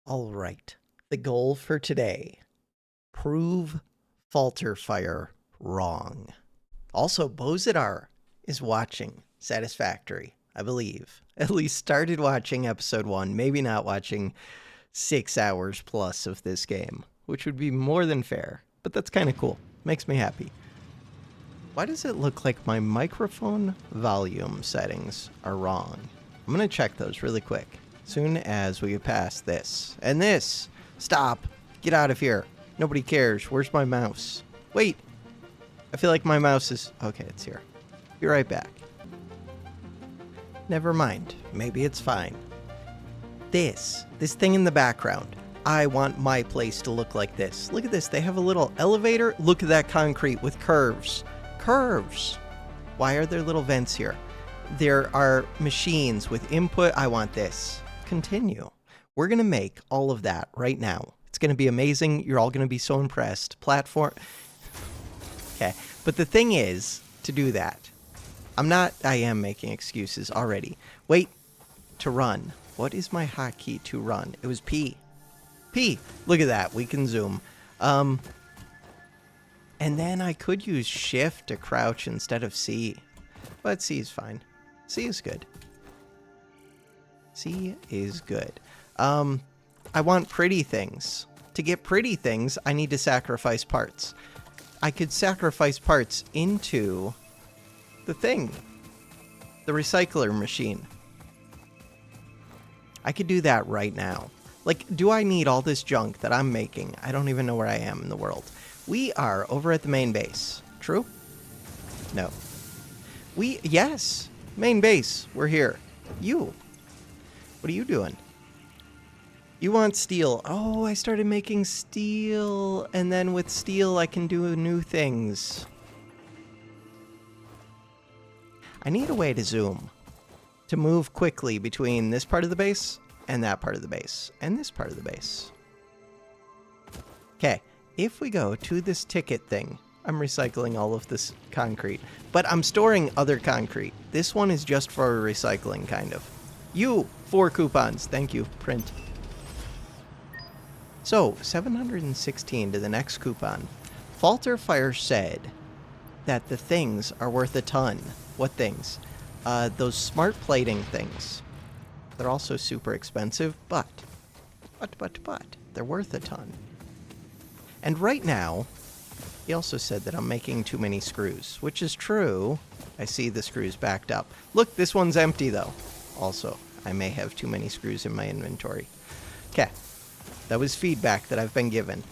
All right. The goal for today, prove Falter Fire wrong. Also, Bozidar is watching Satisfactory, I believe. At least started watching episode 1, maybe not watching 6 hours plus of this game, which would be more than fair, but that's kind of cool. Makes me happy. Why does it look like my microphone volume settings are wrong? I'm going to check those really quick. Soon as we get past this. And this! Stop! Get out of here. Nobody cares. Where's my mouse? Wait! I feel like my mouse is... Okay, it's here. Be right back. Never mind. Maybe it's fine. This thing in the background. I want my place to look like this. Look at this. They have a little elevator. Look at that concrete with curves. Curves! Why are there little vents here? There are machines with input. I want this. Continue. We're going to make all of that right now. It's going to be amazing. You're all going to be so impressed. Platform. Okay. But the thing is, to do that, I am making excuses already. Wait. To run. What is my hotkey to run? It was P. P. Look at that. We can zoom. And then I could use shift to crouch instead of C. But C is fine. C is good. C is good. I want pretty things. To get pretty things, I need to sacrifice parts. I could sacrifice parts into the thing. The recycler machine. I could do that right now. Like, do I need all this junk that I'm making? I don't even know where I am in the world. We are over at the main base. True? No. Yes. Main base. We're here. You. What are you doing? You want steel. Oh, I started making steel. And then with steel, I can do new things. I need a way to zoom. To move quickly between this part of the base and that part of the base. And this part of the base. Okay. If we go to this ticket thing, I'm recycling all of this concrete. But I'm storing other concrete. This one is just for recycling, kind of. 4 coupons. Thank you. Print. So, 716 to the next coupon. Falter Fire said that the things are worth a ton. What things? Those smart plating things. They're also super expensive, but they're worth a ton. And right now, he also said that I'm making too many screws, which is true. I see the screws backed up. Look, this one's empty, though. Also, I may have too many screws in my inventory. Okay. That was feedback that I've been given.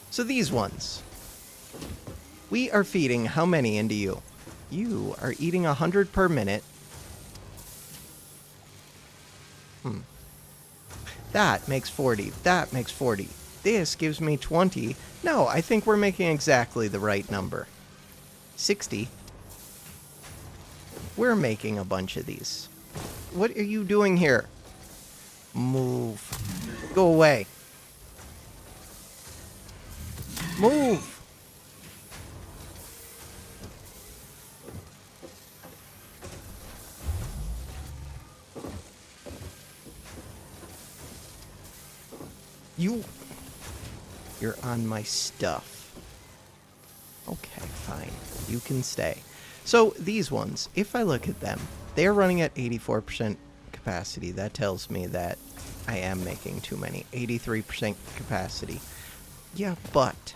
So these ones. We are feeding how many into you? You are eating 100 per minute. That makes 40. That makes 40. This gives me 20. No, I think we're making exactly the right number. 60. We're making a bunch of these. What are you doing here? Move. Go away. Move. You're on my stuff. Okay, fine. You can stay. So these ones, if I look at them, they are running at 84% capacity. That tells me that I am making too many. 83% capacity. Yeah, but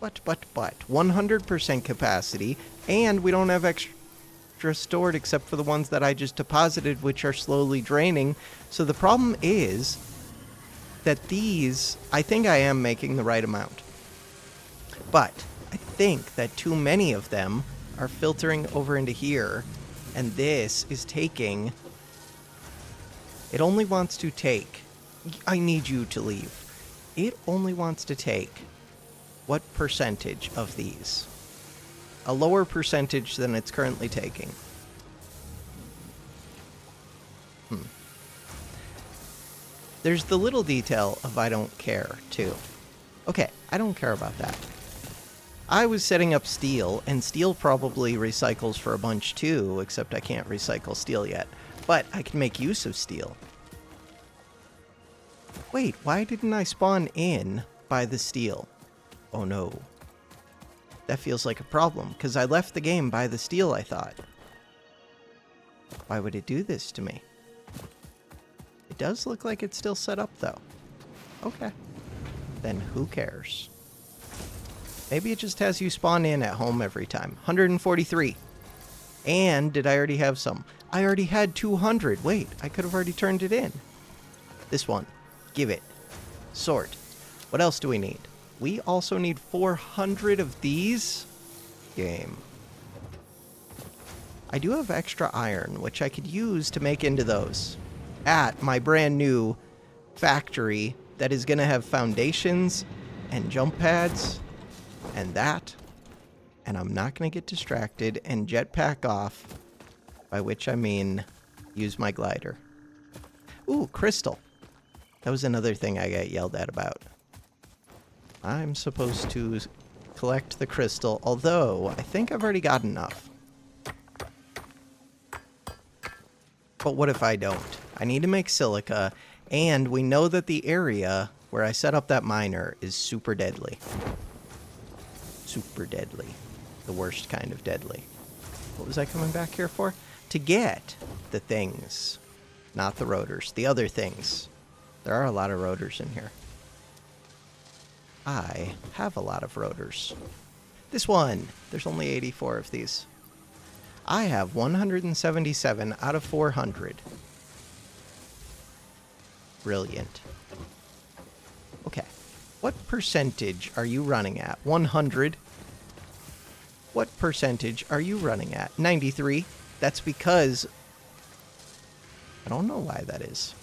100% capacity, and we don't have extra stored except for the ones that I just deposited, which are slowly draining. So the problem is that these, I think I am making the right amount. But I think that too many of them are filtering over into here, and this is taking... It only wants to take... I need you to leave. It only wants to take what percentage of these? A lower percentage than it's currently taking. There's the little detail of I don't care, too. Okay, I don't care about that. I was setting up steel, and steel probably recycles for a bunch, too, except I can't recycle steel yet. But I can make use of steel. Wait, why didn't I spawn in by the steel? Oh no. That feels like a problem, because I left the game by the steel, I thought. Why would it do this to me? It does look like it's still set up, though. Okay. Then who cares? Maybe it just has you spawn in at home every time. 143. And did I already have some? I already had 200. Wait, I could have already turned it in. This one. Give it. Sort. What else do we need? We also need 400 of these. Game. I do have extra iron, which I could use to make into those at my brand new factory that is going to have foundations and jump pads and that. And I'm not going to get distracted and jetpack off, by which I mean use my glider. Ooh, crystal. That was another thing I got yelled at about. I'm supposed to collect the crystal, although I think I've already got enough. But what if I don't? I need to make silica, and we know that the area where I set up that miner is super deadly. Super deadly. The worst kind of deadly. What was I coming back here for? To get the things. Not the rotors. The other things. There are a lot of rotors in here. I have a lot of rotors. This one. There's only 84 of these. I have 177 out of 400. Brilliant. Okay. What percentage are you running at? 100. What percentage are you running at? 93. That's because... I don't know why that is.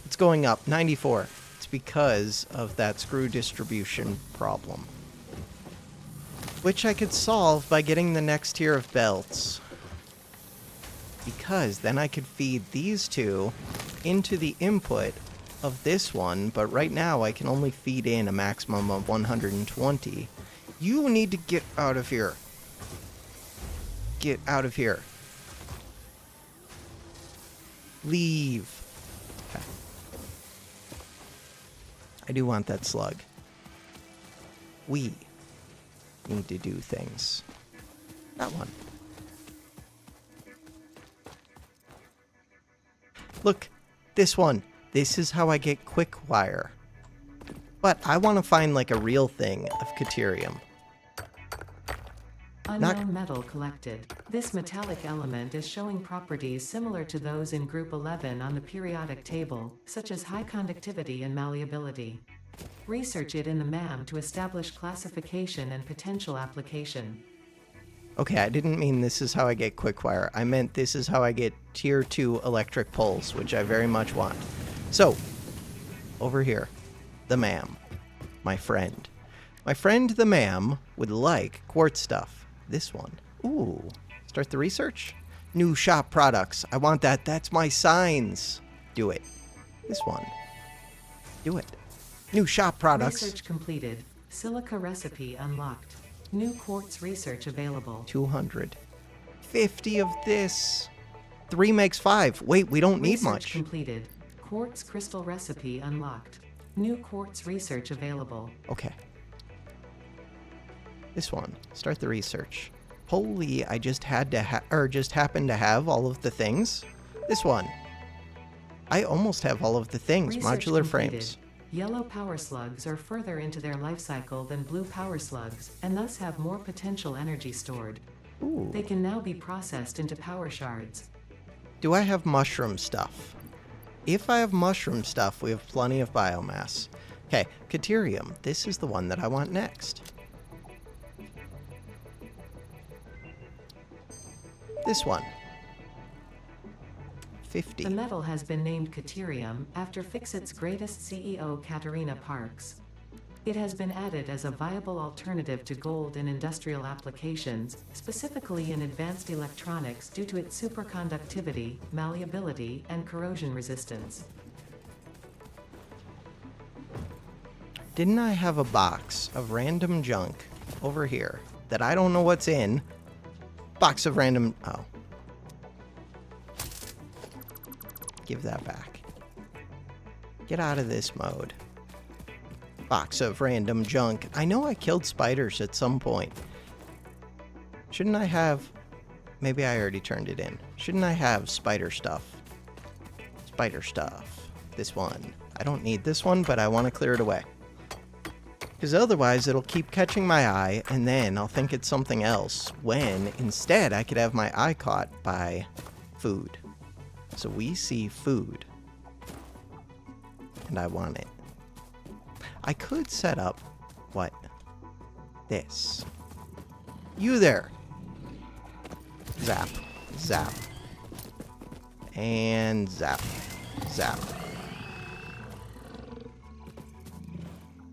It's going up. 94. It's because of that screw distribution problem. Which I could solve by getting the next tier of belts. Because then I could feed these two into the input of this one, but right now I can only feed in a maximum of 120. You need to get out of here. Get out of here. Leave. Okay. I do want that slug. We need to do things. That one. Look, this one. This is how I get quick wire. But I want to find like a real thing of Caterium. Unknown metal collected. This metallic element is showing properties similar to those in Group 11 on the periodic table, such as high conductivity and malleability. Research it in the MAM to establish classification and potential application. Okay, I didn't mean this is how I get quick wire. I meant this is how I get tier 2 electric poles, which I very much want. So, over here, the MAM, my friend. My friend the MAM would like quartz stuff. This one. Ooh, start the research? New shop products. I want that. That's my signs. Do it. This one. Do it. New shop products. Research completed. Silica recipe unlocked. New quartz research available. 200. 50 of this. 3 makes 5. Wait, we don't need much. Research completed. Quartz crystal recipe unlocked. New quartz research available. Okay. This one. Start the research. Holy, I just had to just happened to have all of the things. This one. I almost have all of the things. Research Modular completed. frames. Yellow power slugs are further into their life cycle than blue power slugs, and thus have more potential energy stored. Ooh. They can now be processed into power shards. Do I have mushroom stuff? If I have mushroom stuff, we have plenty of biomass. Okay, Caterium. This is the one that I want next. This one. 50. The metal has been named Caterium after Fixit's greatest CEO Katerina Parks. It has been added as a viable alternative to gold in industrial applications, specifically in advanced electronics due to its superconductivity, malleability, and corrosion resistance. Didn't I have a box of random junk over here that I don't know what's in? Box of random... Oh. Give that back. Get out of this mode. Box of random junk. I know I killed spiders at some point. Shouldn't I have... Maybe I already turned it in. Shouldn't I have spider stuff? Spider stuff. This one. I don't need this one, but I want to clear it away. Because otherwise it'll keep catching my eye, and then I'll think it's something else, when instead I could have my eye caught by food. So we see food. And I want it. I could set up... what? This. You there! Zap. Zap. And zap. Zap.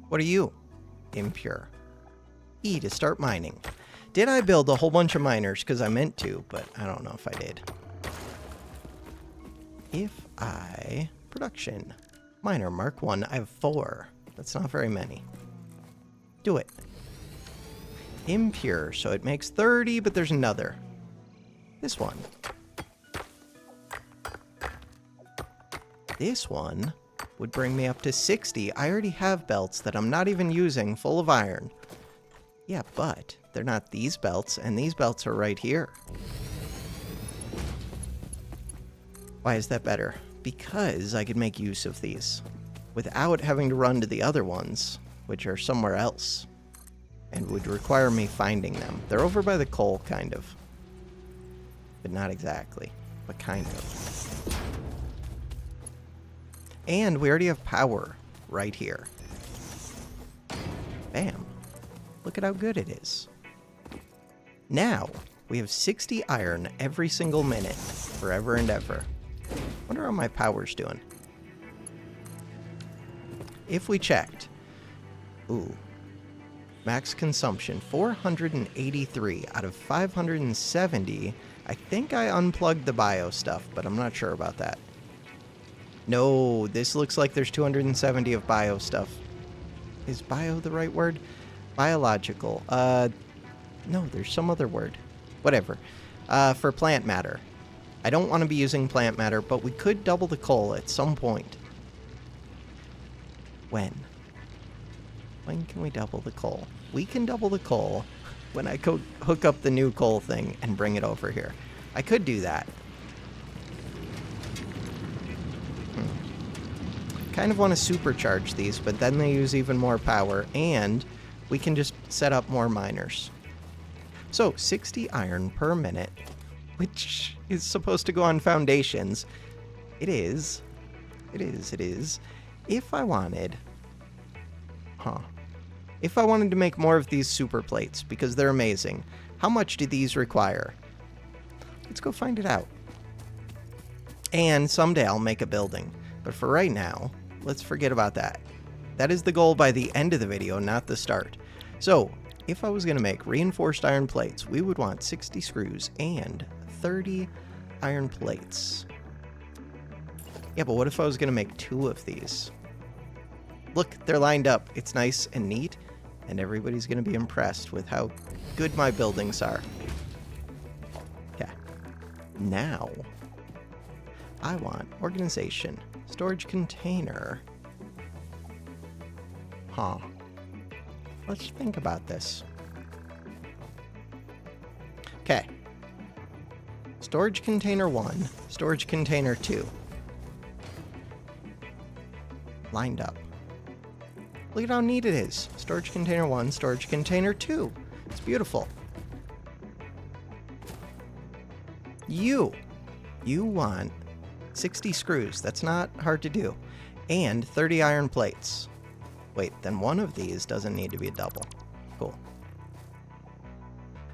What are you? Impure. E to start mining. Did I build a whole bunch of miners? Because I meant to, but I don't know if I did. If I... Production. Miner Mark 1. I have 4. That's not very many. Do it. Impure. So it makes 30, but there's another. This one. This one would bring me up to 60. I already have belts that I'm not even using, full of iron. Yeah, but they're not these belts, and these belts are right here. Why is that better? Because I could make use of these without having to run to the other ones, which are somewhere else, and would require me finding them. They're over by the coal, kind of. But not exactly, but kind of. And we already have power right here. Bam. Look at how good it is. Now, we have 60 iron every single minute, forever and ever. Wonder how my power's doing. If we checked... Ooh. Max consumption, 483 out of 570. I think I unplugged the bio stuff, but I'm not sure about that. No, this looks like there's 270 of bio stuff. Is bio the right word? Biological. No, there's some other word. Whatever. For plant matter. I don't want to be using plant matter, but we could double the coal at some point. When? When can we double the coal? We can double the coal when I hook up the new coal thing and bring it over here. I could do that. Kind of want to supercharge these, but then they use even more power, and we can just set up more miners. So, 60 iron per minute, which is supposed to go on foundations. It is. It is. If I wanted... If I wanted to make more of these super plates, because they're amazing, how much do these require? Let's go find it out. And someday I'll make a building. But for right now, let's forget about that. That is the goal by the end of the video, not the start. So, if I was going to make reinforced iron plates, we would want 60 screws and 30 iron plates. Yeah, but what if I was going to make 2 of these? Look, they're lined up. It's nice and neat, and everybody's going to be impressed with how good my buildings are. Okay. Now, I want organization. Storage container. Let's think about this. Okay. Storage container 1, storage container 2. Lined up. Look at how neat it is. Storage container 1, storage container 2. It's beautiful. You want 60 screws. That's not hard to do. And 30 iron plates. Wait, then one of these doesn't need to be a double. Cool.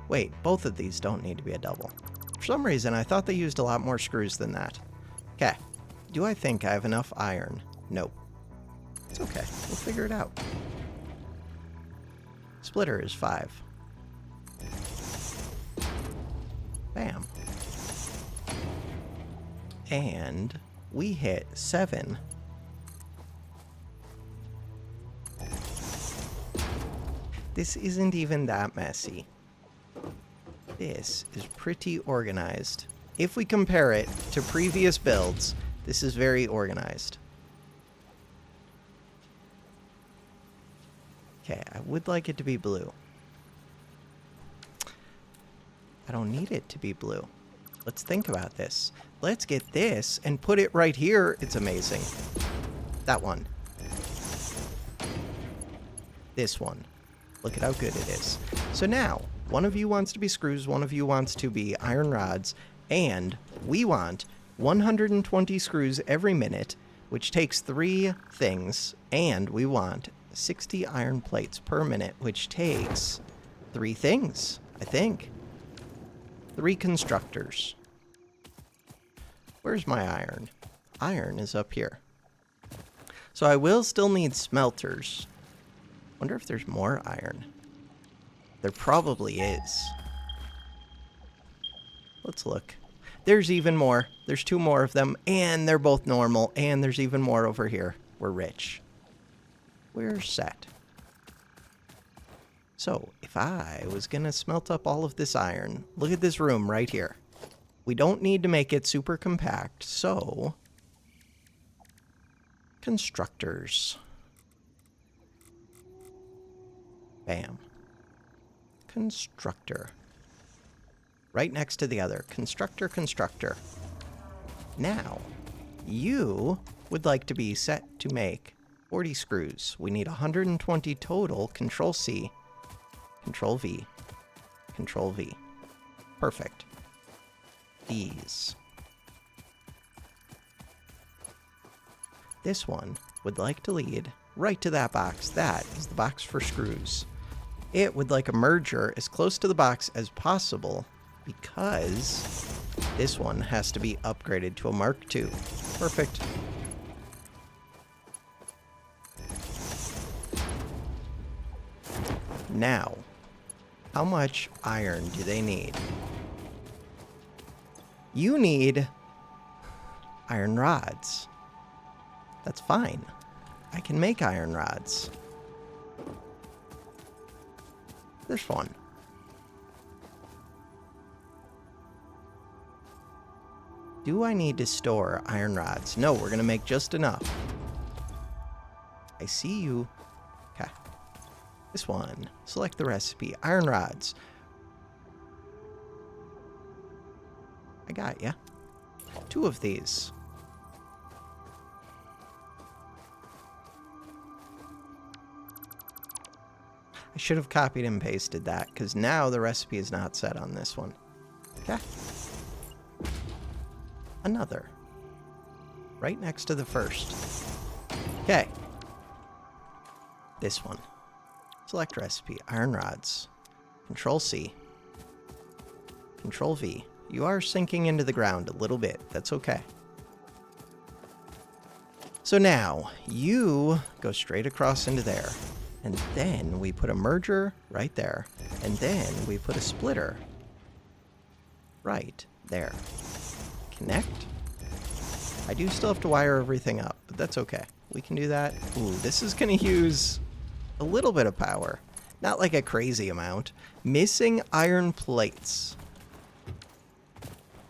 Wait, both of these don't need to be a double. For some reason, I thought they used a lot more screws than that. Okay. Do I think I have enough iron? Nope. It's okay. We'll figure it out. Splitter is 5. Bam. And we hit 7. This isn't even that messy. This is pretty organized. If we compare it to previous builds, this is very organized. Okay, I would like it to be blue. I don't need it to be blue. Let's think about this. Let's get this and put it right here. It's amazing. That one. This one. Look at how good it is. So now, one of you wants to be screws, one of you wants to be iron rods, and we want 120 screws every minute, which takes 3 things, and we want 60 iron plates per minute, which takes 3 things, I think. 3 constructors. Where's my iron? Iron is up here. So I will still need smelters. Wonder if there's more iron. There probably is. Let's look. There's even more. There's 2 more of them, and they're both normal, and there's even more over here. We're rich. We're set. So, if I was gonna smelt up all of this iron, look at this room right here. We don't need to make it super compact, so... constructors. Bam. Constructor. Right next to the other. Constructor, constructor. Now, you would like to be set to make 40 screws. We need 120 total. Control C. Control V. Control V. Perfect. These. This one would like to lead right to that box. That is the box for screws. It would like a merger as close to the box as possible because this one has to be upgraded to a Mark II. Perfect. Now, how much iron do they need? You need iron rods. That's fine. I can make iron rods. There's one. Do I need to store iron rods? No, we're going to make just enough. I see you. Okay. This one. Select the recipe. Iron rods. I got ya. 2 of these. I should have copied and pasted that, because now the recipe is not set on this one. Okay. Another. Right next to the first. Okay. This one. Select recipe. Iron rods. Control C. Control V. You are sinking into the ground a little bit. That's okay. So now, you go straight across into there. And then we put a merger right there. And then we put a splitter right there. Connect. I do still have to wire everything up, but that's okay. We can do that. Ooh, this is going to use a little bit of power. Not like a crazy amount. Missing iron plates.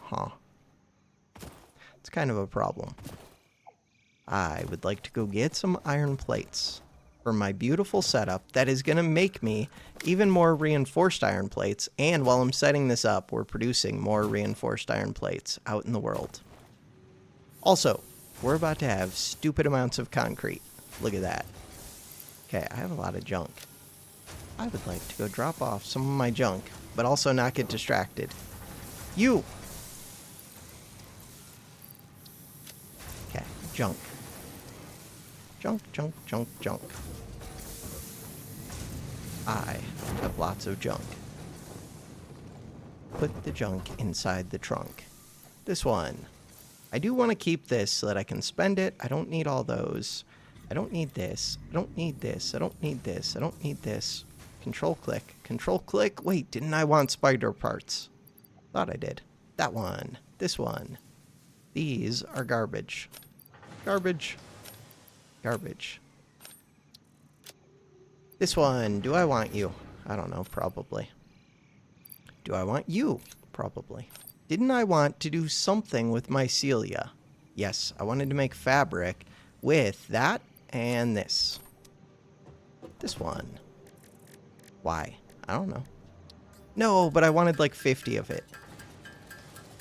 Huh. It's kind of a problem. I would like to go get some iron plates for my beautiful setup that is going to make me even more reinforced iron plates. And while I'm setting this up, we're producing more reinforced iron plates out in the world. Also, we're about to have stupid amounts of concrete. Look at that. Okay, I have a lot of junk. I would like to go drop off some of my junk, but also not get distracted. You! Okay, junk. Junk, junk, junk, junk. I have lots of junk. Put the junk inside the trunk. This one. I do want to keep this so that I can spend it. I don't need all those. I don't need this. I don't need this. I don't need this. I don't need this. Control click. Control click. Wait, didn't I want spider parts? Thought I did. That one. This one. These are garbage. Garbage. Garbage. This one. Do I want you? I don't know. Probably. Do I want you? Probably. Didn't I want to do something with mycelia? Yes, I wanted to make fabric with that and this. This one. Why? I don't know. No, but I wanted like 50 of it.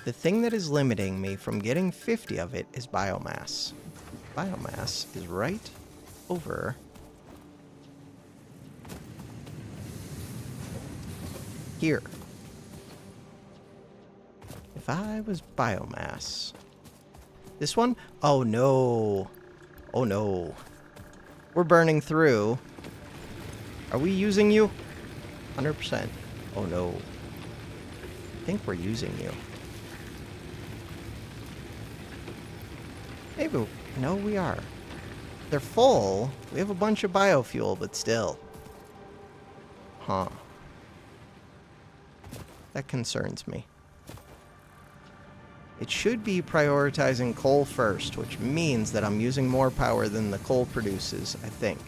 The thing that is limiting me from getting 50 of it is biomass. Biomass is right over here. If I was biomass... This one? Oh no. Oh no. We're burning through. Are we using you? 100%. Oh no. I think we're using you. Maybe. No, we are. They're full. We have a bunch of biofuel, but still. Huh. That concerns me. It should be prioritizing coal first, which means that I'm using more power than the coal produces, I think.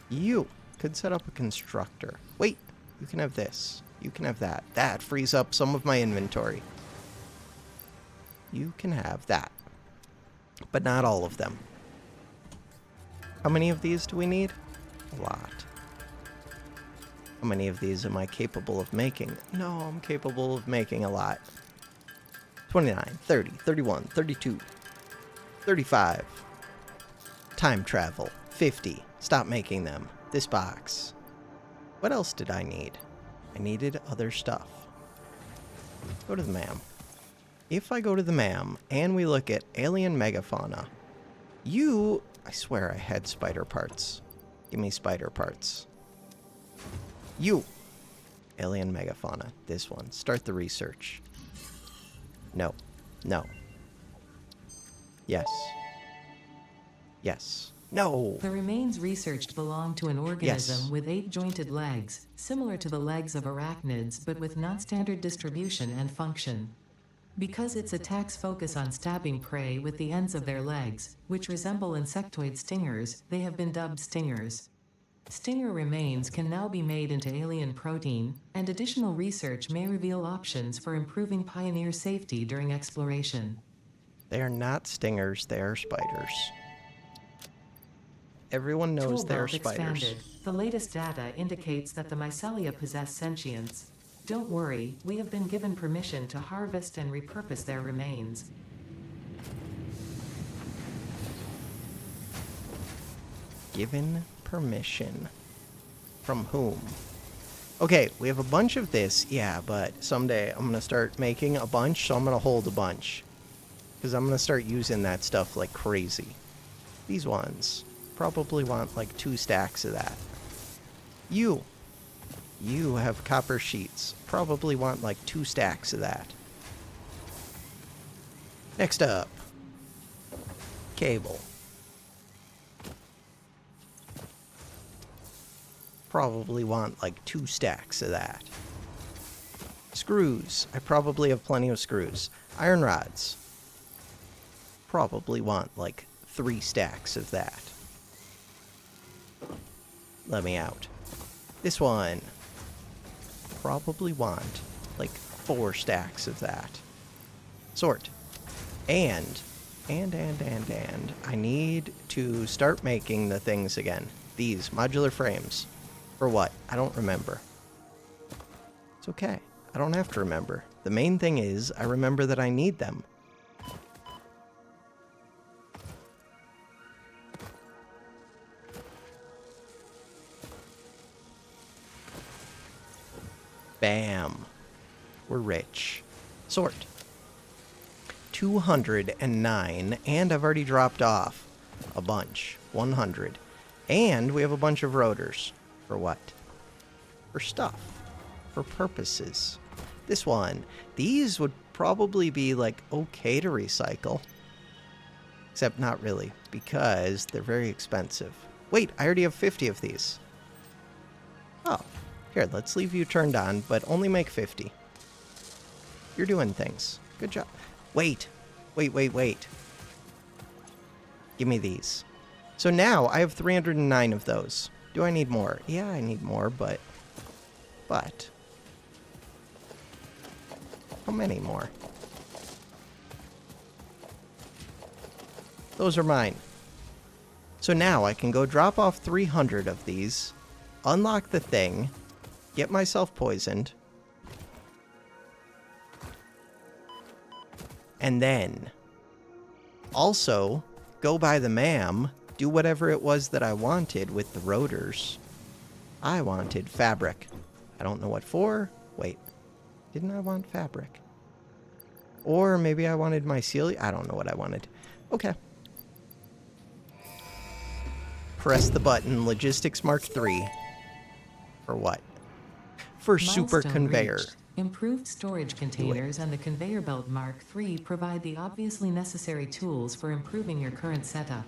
You could set up a constructor. Wait, you can have this. You can have that. That frees up some of my inventory. You can have that. But not all of them. How many of these do we need? A lot. How many of these am I capable of making? No, I'm capable of making a lot. 29, 30, 31, 32, 35. Time travel. 50. Stop making them. This box. What else did I need? I needed other stuff. Go to the MAM. If I go to the MAM and we look at alien megafauna, I swear I had spider parts. Give me spider parts. Alien megafauna. This one. Start the research. No. No. Yes. Yes. No! The remains researched belong to an organism Yes. with 8 jointed legs, similar to the legs of arachnids but with non-standard distribution and function. Because its attacks focus on stabbing prey with the ends of their legs, which resemble insectoid stingers, they have been dubbed stingers. Stinger remains can now be made into alien protein, and additional research may reveal options for improving Pioneer safety during exploration. They are not stingers, they are spiders. Everyone knows they are Toolbelt spiders. expanded. The latest data indicates that the mycelia possess sentience. Don't worry, we have been given permission to harvest and repurpose their remains. Given permission. From whom? Okay, we have a bunch of this, yeah, but someday I'm going to start making a bunch, so I'm going to hold a bunch. Because I'm going to start using that stuff like crazy. These ones probably want like 2 stacks of that. You have copper sheets. Probably want like 2 stacks of that. Next up. Cable. Probably want like 2 stacks of that. Screws. I probably have plenty of screws. Iron rods. Probably want like 3 stacks of that. Let me out. This one. Probably want like 4 stacks of that. Sort. And I need to start making the things again. These modular frames. For what? I don't remember. It's okay. I don't have to remember. The main thing is I remember that I need them. Bam. We're rich. Sort. 209, and I've already dropped off a bunch. 100. And we have a bunch of rotors. For what? For stuff. For purposes. This one. These would probably be, like, okay to recycle. Except not really, because they're very expensive. Wait, I already have 50 of these. Oh. Here, let's leave you turned on, but only make 50. You're doing things. Good job. Wait. Give me these. So now I have 309 of those. Do I need more? Yeah, I need more, but... How many more? Those are mine. So now I can go drop off 300 of these, unlock the thing, get myself poisoned, and then also go by the ma'am, do whatever it was that I wanted with the rotors. I wanted fabric. I don't know what for. Wait, didn't I want fabric? Or maybe I wanted mycelium. I don't know what I wanted. Okay. Press the button. Logistics Mark III. For what? For super Milestone conveyor. reached. Improved storage containers and the conveyor belt Mark III provide the obviously necessary tools for improving your current setup.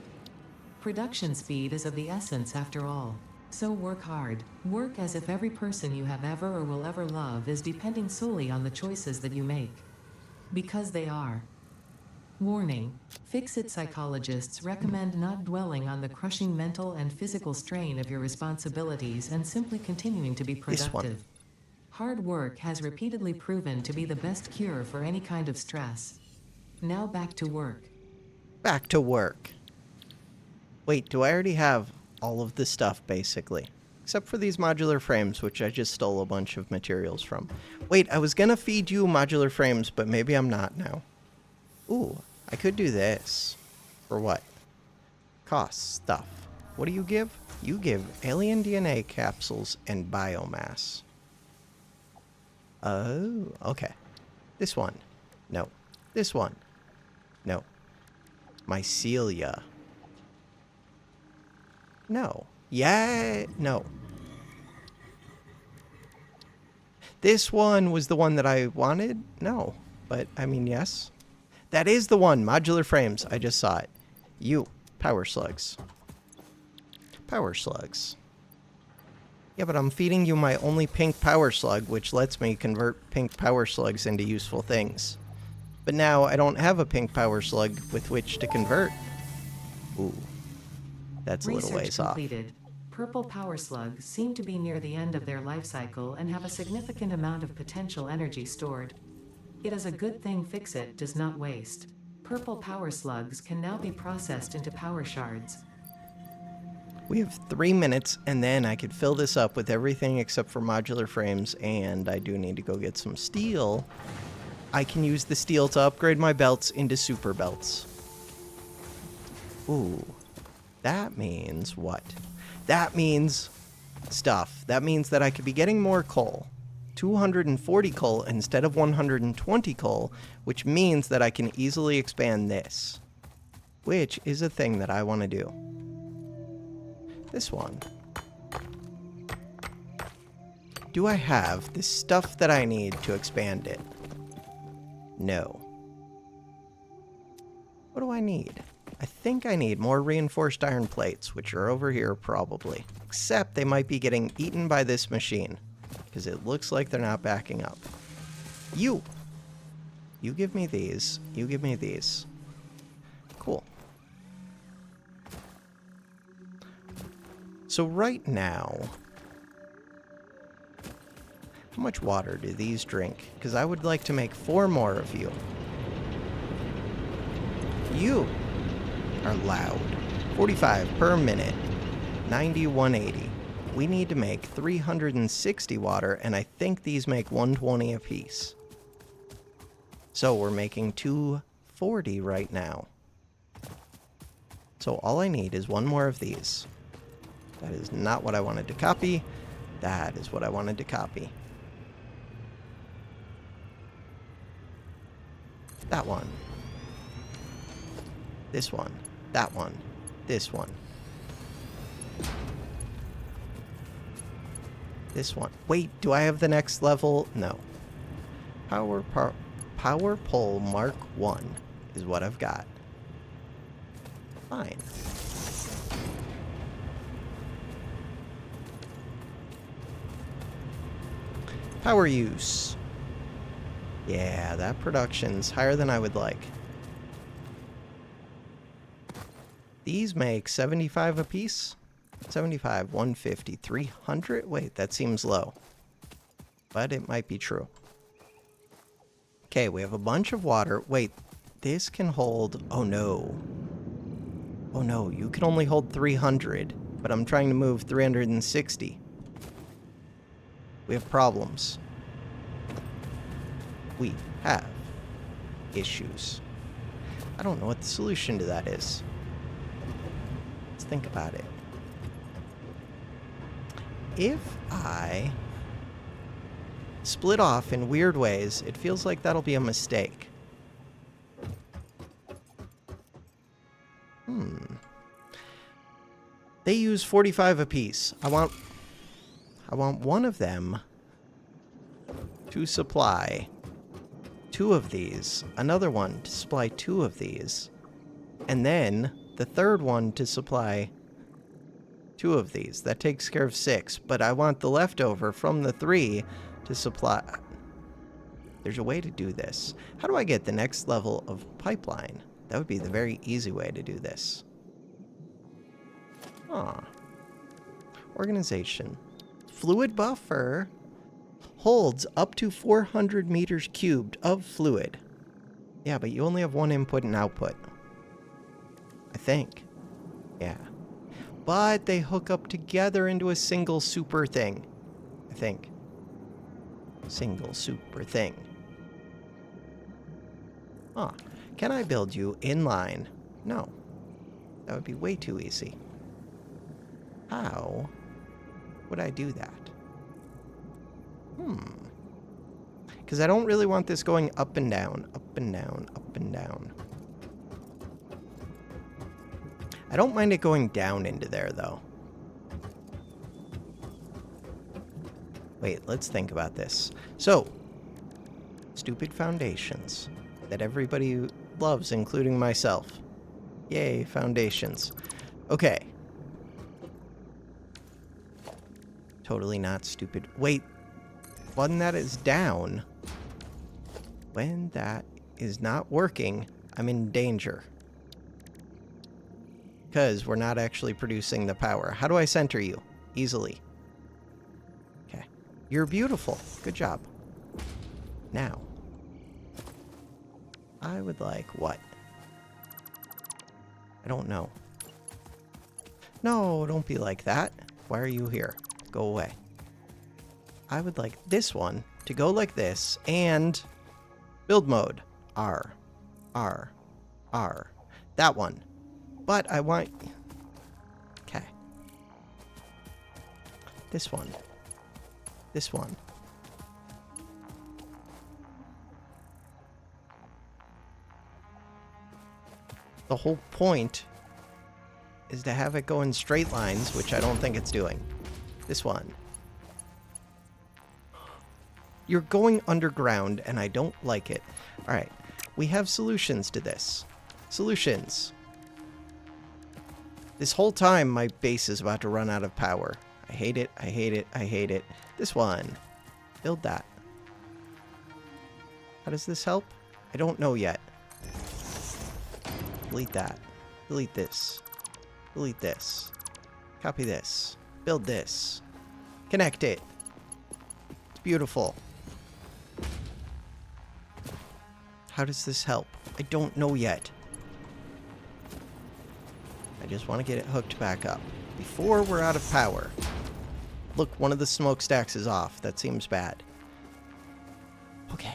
Production speed is of the essence after all. So work hard. Work as if every person you have ever or will ever love is depending solely on the choices that you make. Because they are. Warning. Fix-It psychologists recommend not dwelling on the crushing mental and physical strain of your responsibilities and simply continuing to be This one. productive. Hard work has repeatedly proven to be the best cure for any kind of stress. Now back to work. Back to work. Wait, do I already have all of this stuff, basically? Except for these modular frames, which I just stole a bunch of materials from. Wait, I was gonna feed you modular frames, but maybe I'm not now. Ooh, I could do this. For what? Cost stuff. What do you give? You give alien DNA capsules and biomass. Oh, okay. This one. No. This one. No. Mycelia. No. Yeah. No. This one was the one that I wanted? No. But, I mean, yes. That is the one. Modular frames. I just saw it. You. Power slugs. Power slugs. Yeah, but I'm feeding you my only pink power slug, which lets me convert pink power slugs into useful things. But now I don't have a pink power slug with which to convert. Ooh. That's a little ways off. Purple power slugs seem to be near the end of their life cycle and have a significant amount of potential energy stored. It is a good thing Fix-It does not waste. Purple power slugs can now be processed into power shards. We have 3 minutes, and then I could fill this up with everything except for modular frames, and I do need to go get some steel. I can use the steel to upgrade my belts into super belts. Ooh. That means what? That means stuff. That means that I could be getting more coal. 240 coal instead of 120 coal, which means that I can easily expand this. Which is a thing that I want to do. This one. Do I have the stuff that I need to expand it? No. What do I need? I think I need more reinforced iron plates, which are over here probably. Except they might be getting eaten by this machine, because it looks like they're not backing up. You! You give me these. You give me these. Cool. So right now, how much water do these drink? Because I would like to make 4 more of you. You are loud. 45 per minute. 90, 180. We need to make 360 water, and I think these make 120 apiece. So we're making 240 right now. So all I need is 1 more of these. That is not what I wanted to copy. That is what I wanted to copy. That one. This one. That one. This one. This one. Wait, do I have the next level? No. Power pole Mark 1 is what I've got. Fine. Power use. Yeah, that production's higher than I would like. These make 75 apiece. 75, 150, 300? Wait, that seems low. But it might be true. Okay, we have a bunch of water. Wait, this can hold... Oh, no. Oh, no, you can only hold 300. But I'm trying to move 360. We have problems. We have issues. I don't know what the solution to that is. Let's think about it. If I split off in weird ways, it feels like that'll be a mistake. They use 45 apiece. I want one of them to supply 2 of these, another one to supply 2 of these, and then the third one to supply 2 of these. That takes care of 6, but I want the leftover from the 3 to supply... There's a way to do this. How do I get the next level of pipeline? That would be the very easy way to do this. Organization. Fluid buffer holds up to 400 meters cubed of fluid. Yeah, but you only have 1 input and output. I think. Yeah. But they hook up together into a single super thing. I think. Single super thing. Can I build you in line? No. That would be way too easy. How would I do that? Because I don't really want this going up and down, up and down, up and down. I don't mind it going down into there, though. Wait, let's think about this. So, stupid foundations that everybody loves, including myself. Yay, foundations. Okay. Totally not stupid. Wait, when that is down, when that is not working, I'm in danger. Because we're not actually producing the power. How do I center you? Easily. Okay. You're beautiful. Good job. Now, I would like what? I don't know. No, don't be like that. Why are you here? Go away. I would like this one to go like this and build mode. R. R. R. That one. But I want... Okay. This one. This one. The whole point is to have it go in straight lines, which I don't think it's doing. This one. You're going underground, and I don't like it. Alright, we have solutions to this. Solutions. This whole time, my base is about to run out of power. I hate it, I hate it, I hate it. This one. Build that. How does this help? I don't know yet. Delete that. Delete this. Delete this. Copy this. Build this. Connect it. It's beautiful. How does this help? I don't know yet. I just want to get it hooked back up before we're out of power. Look, one of the smokestacks is off. That seems bad. Okay.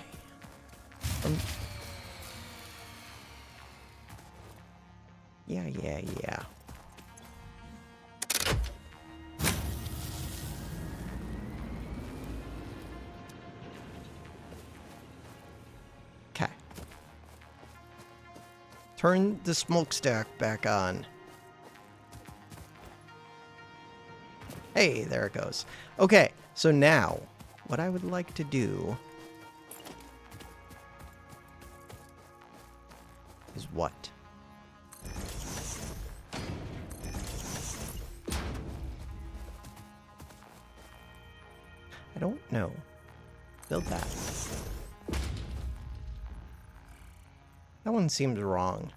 Yeah. Okay. Turn the smokestack back on. Hey, there it goes. Okay, so now, what I would like to do is what? I don't know. Build that. That one seems wrong.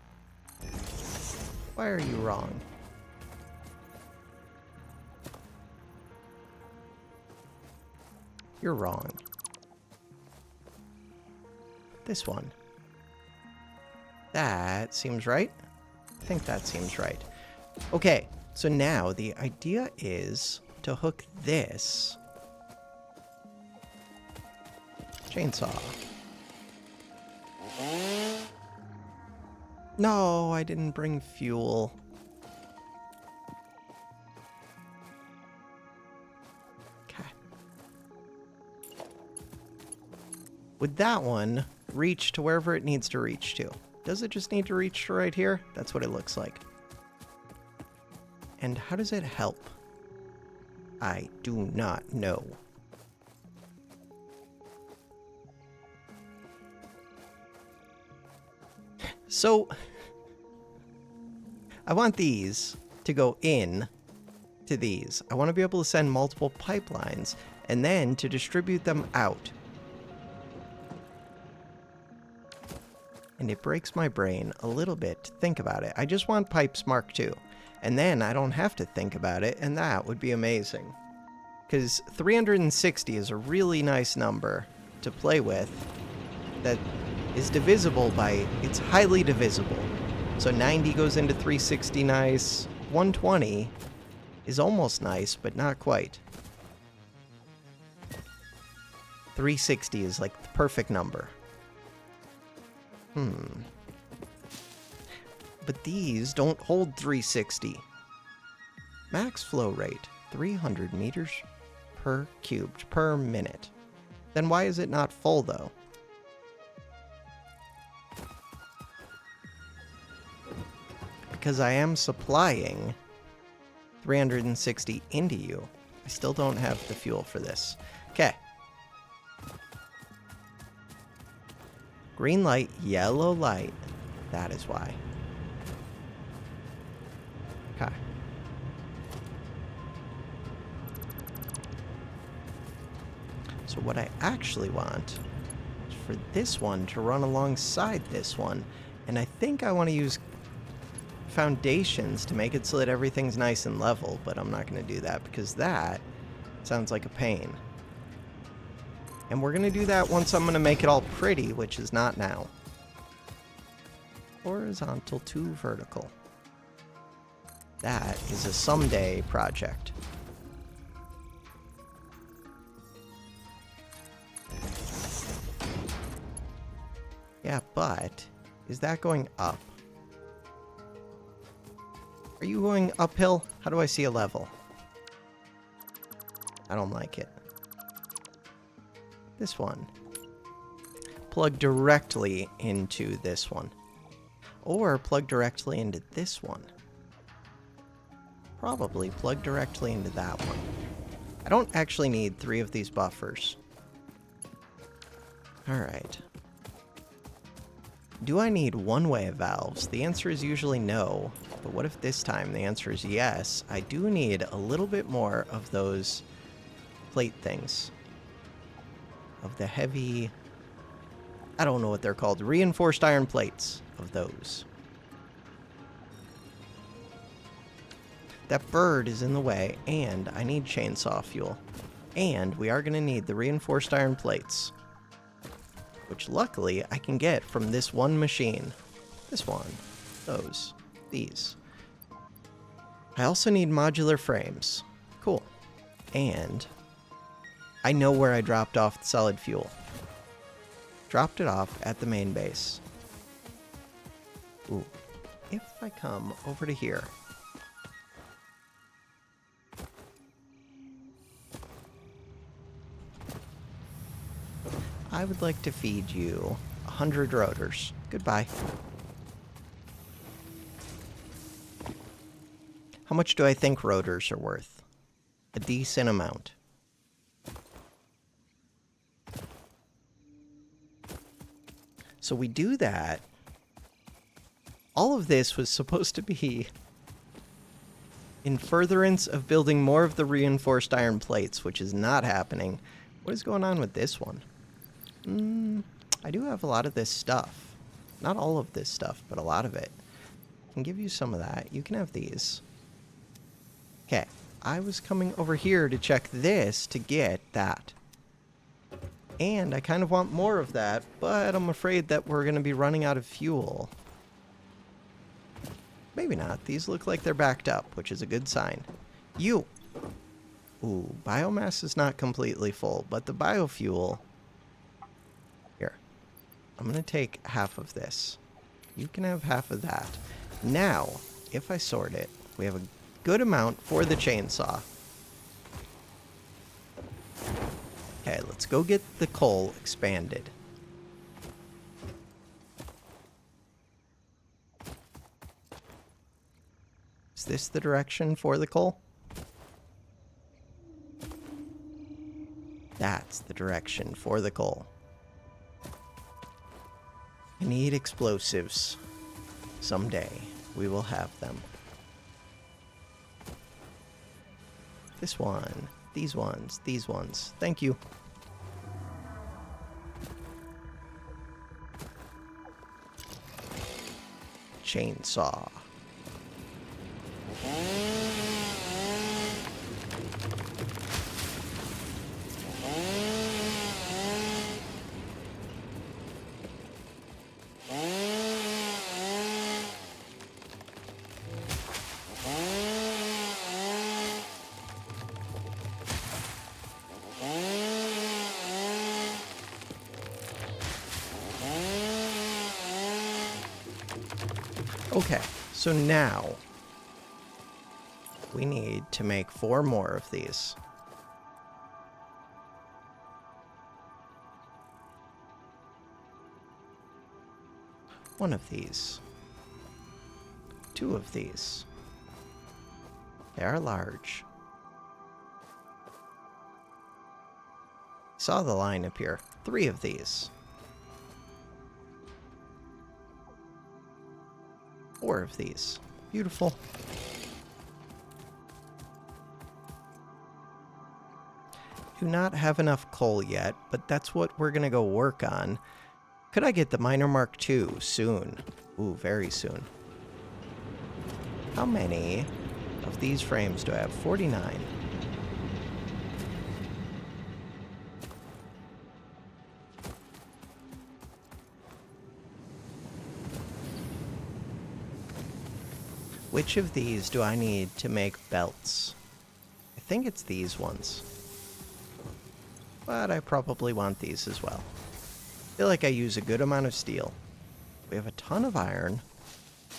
Why are you wrong? You're wrong. This one. That seems right. I think that seems right. Okay, so now the idea is to hook this Chainsaw. No, I didn't bring fuel. Okay. Would that one reach to wherever it needs to reach to? Does it just need to reach to right here? That's what it looks like. And how does it help? I do not know. So, I want these to go in to these. I want to be able to send multiple pipelines and then to distribute them out. And it breaks my brain a little bit to think about it. I just want pipes Mark II. And then I don't have to think about it, and that would be amazing. Because 360 is a really nice number to play with that is divisible by, it's highly divisible. So 90 goes into 360 nice, 120 is almost nice, but not quite. 360 is like the perfect number. But these don't hold 360. Max flow rate, 300 meters per cubed per minute. Then why is it not full, though? Because I am supplying 360 into you. I still don't have the fuel for this. Okay. Green light, yellow light. That is why. Okay. So what I actually want is for this one to run alongside this one. And I think I want to use foundations to make it so that everything's nice and level, but I'm not going to do that because that sounds like a pain. And we're going to do that once I'm going to make it all pretty, which is not now. Horizontal to vertical. That is a someday project. Yeah, but is that going up? Are you going uphill? How do I see a level? I don't like it. This one. Plug directly into this one. Or plug directly into this one. Probably plug directly into that one. I don't actually need 3 of these buffers. Alright. Do I need one-way valves? The answer is usually no. But what if this time the answer is yes? I do need a little bit more of those plate things. Of the heavy... I don't know what they're called. Reinforced iron plates of those. That bird is in the way, and I need chainsaw fuel. And we are going to need the reinforced iron plates. Which luckily I can get from this one machine. This one. Those. These. I also need modular frames. Cool. And I know where I dropped off the solid fuel. Dropped it off at the main base. Ooh. If I come over to here. I would like to feed you 100 rotors. Goodbye. How much do I think rotors are worth? A decent amount. So we do that. All of this was supposed to be in furtherance of building more of the reinforced iron plates, which is not happening. What is going on with this one? I do have a lot of this stuff. Not all of this stuff, but a lot of it. I can give you some of that. You can have these. Okay. I was coming over here to check this to get that. And I kind of want more of that, but I'm afraid that we're going to be running out of fuel. Maybe not. These look like they're backed up, which is a good sign. You! Ooh, biomass is not completely full, but the biofuel I'm going to take half of this. You can have half of that. Now, if I sort it, we have a good amount for the chainsaw. Okay, let's go get the coal expanded. Is this the direction for the coal? That's the direction for the coal. I need explosives. Someday we will have them. This one, these ones, these ones. Thank you. Chainsaw. Okay, so now we need to make 4 more of these. One of these. 2 of these. They are large. Saw the line appear. 3 of these. 4 of these. Beautiful. Do not have enough coal yet, but that's what we're gonna go work on. Could I get the Miner Mark II soon? Ooh, very soon. How many of these frames do I have? 49. Which of these do I need to make belts? I think it's these ones. But I probably want these as well. I feel like I use a good amount of steel. We have a ton of iron,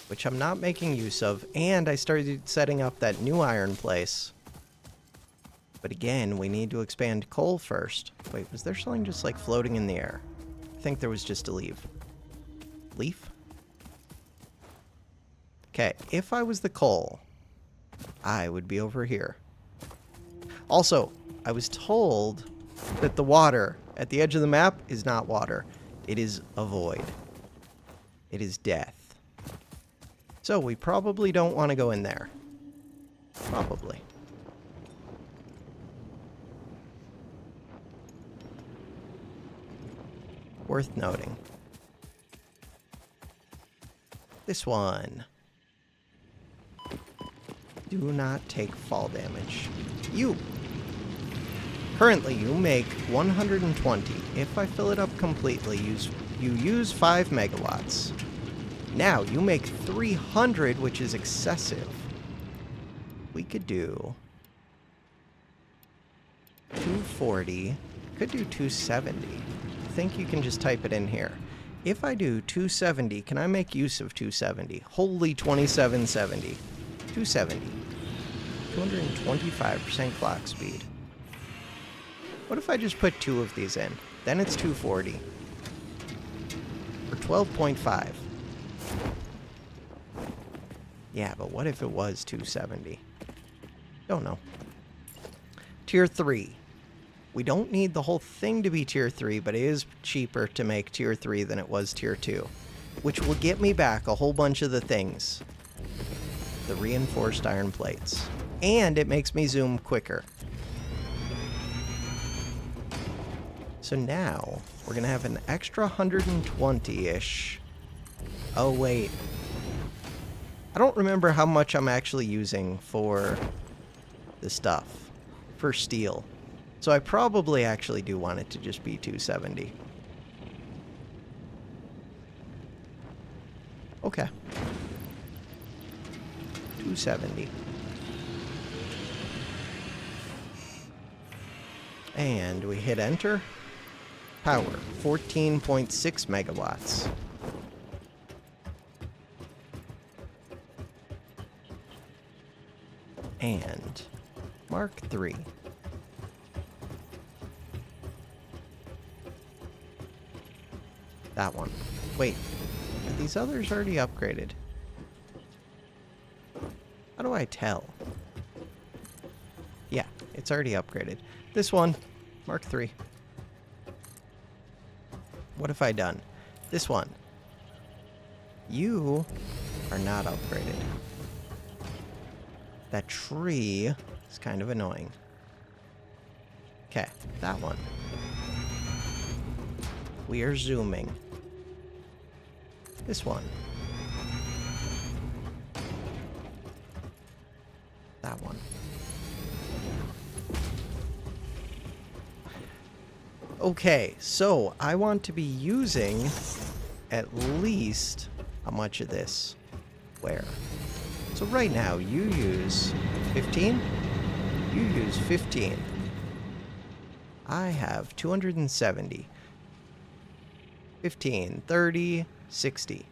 which I'm not making use of, and I started setting up that new iron place. But again, we need to expand coal first. Wait, was there something just like floating in the air? I think there was just a leaf. Leaf? Okay, if I was the coal, I would be over here. Also, I was told that the water at the edge of the map is not water. It is a void. It is death. So we probably don't want to go in there. Probably. Worth noting. This one. Do not take fall damage. You! Currently, you make 120. If I fill it up completely, you use 5 megawatts. Now, you make 300, which is excessive. We could do 240. Could do 270. I think you can just type it in here. If I do 270, can I make use of 270? Holy 2770. 270. 225% clock speed. What if I just put 2 of these in? Then it's 240. For 12.5. Yeah, but what if it was 270? Don't know. Tier 3. We don't need the whole thing to be Tier 3, but it is cheaper to make Tier 3 than it was Tier 2. Which will get me back a whole bunch of the things. The reinforced iron plates. And it makes me zoom quicker. So now, we're going to have an extra 120-ish. Oh, wait. I don't remember how much I'm actually using for the stuff. For steel. So I probably actually do want it to just be 270. Okay. 270. And we hit enter. Power, 14.6 megawatts. And Mark III. That one. Wait, are these others already upgraded? How do I tell? Yeah, it's already upgraded. This one, Mark III. What have I done? This one. You are not upgraded. That tree is kind of annoying. Okay, that one. We are zooming. This one. That one. Okay, so I want to be using at least how much of this? Where? So right now you use 15? You use 15. I have 270. 15, 30, 60.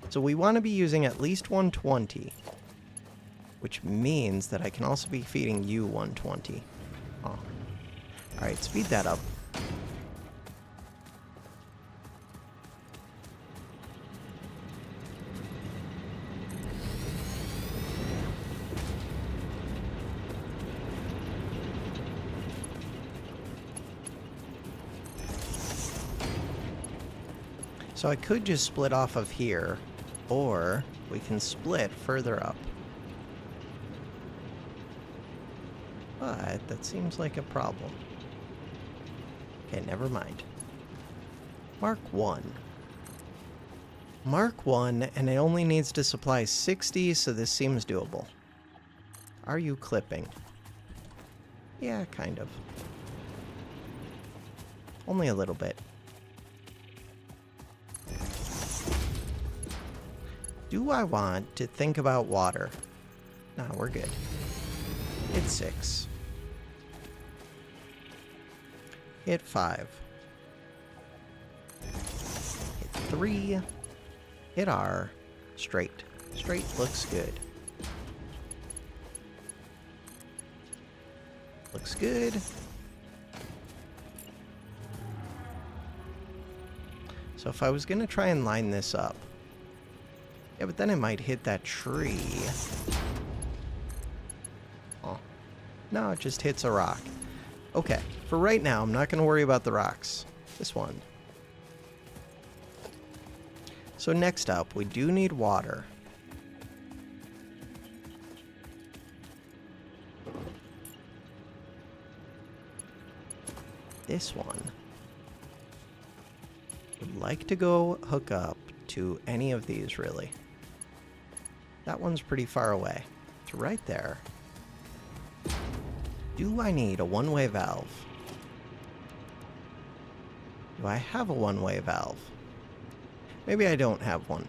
So we want to be using at least 120. Which means that I can also be feeding you 120. Oh. Alright, speed that up. So I could just split off of here, or we can split further up. But that seems like a problem. Okay, never mind. Mark 1. Mark 1, and it only needs to supply 60, so this seems doable. Are you clipping? Yeah, kind of. Only a little bit. Do I want to think about water? Nah, we're good. Hit 6. Hit 5. Hit 3. Hit R. Straight. Straight looks good. Looks good. So if I was going to try and line this up. Yeah, but then it might hit that tree. Oh. No, it just hits a rock. Okay, for right now, I'm not going to worry about the rocks. This one. So next up, we do need water. This one would like to go hook up to any of these, really. That one's pretty far away. It's right there. Do I need a one-way valve? Do I have a one-way valve? Maybe I don't have one.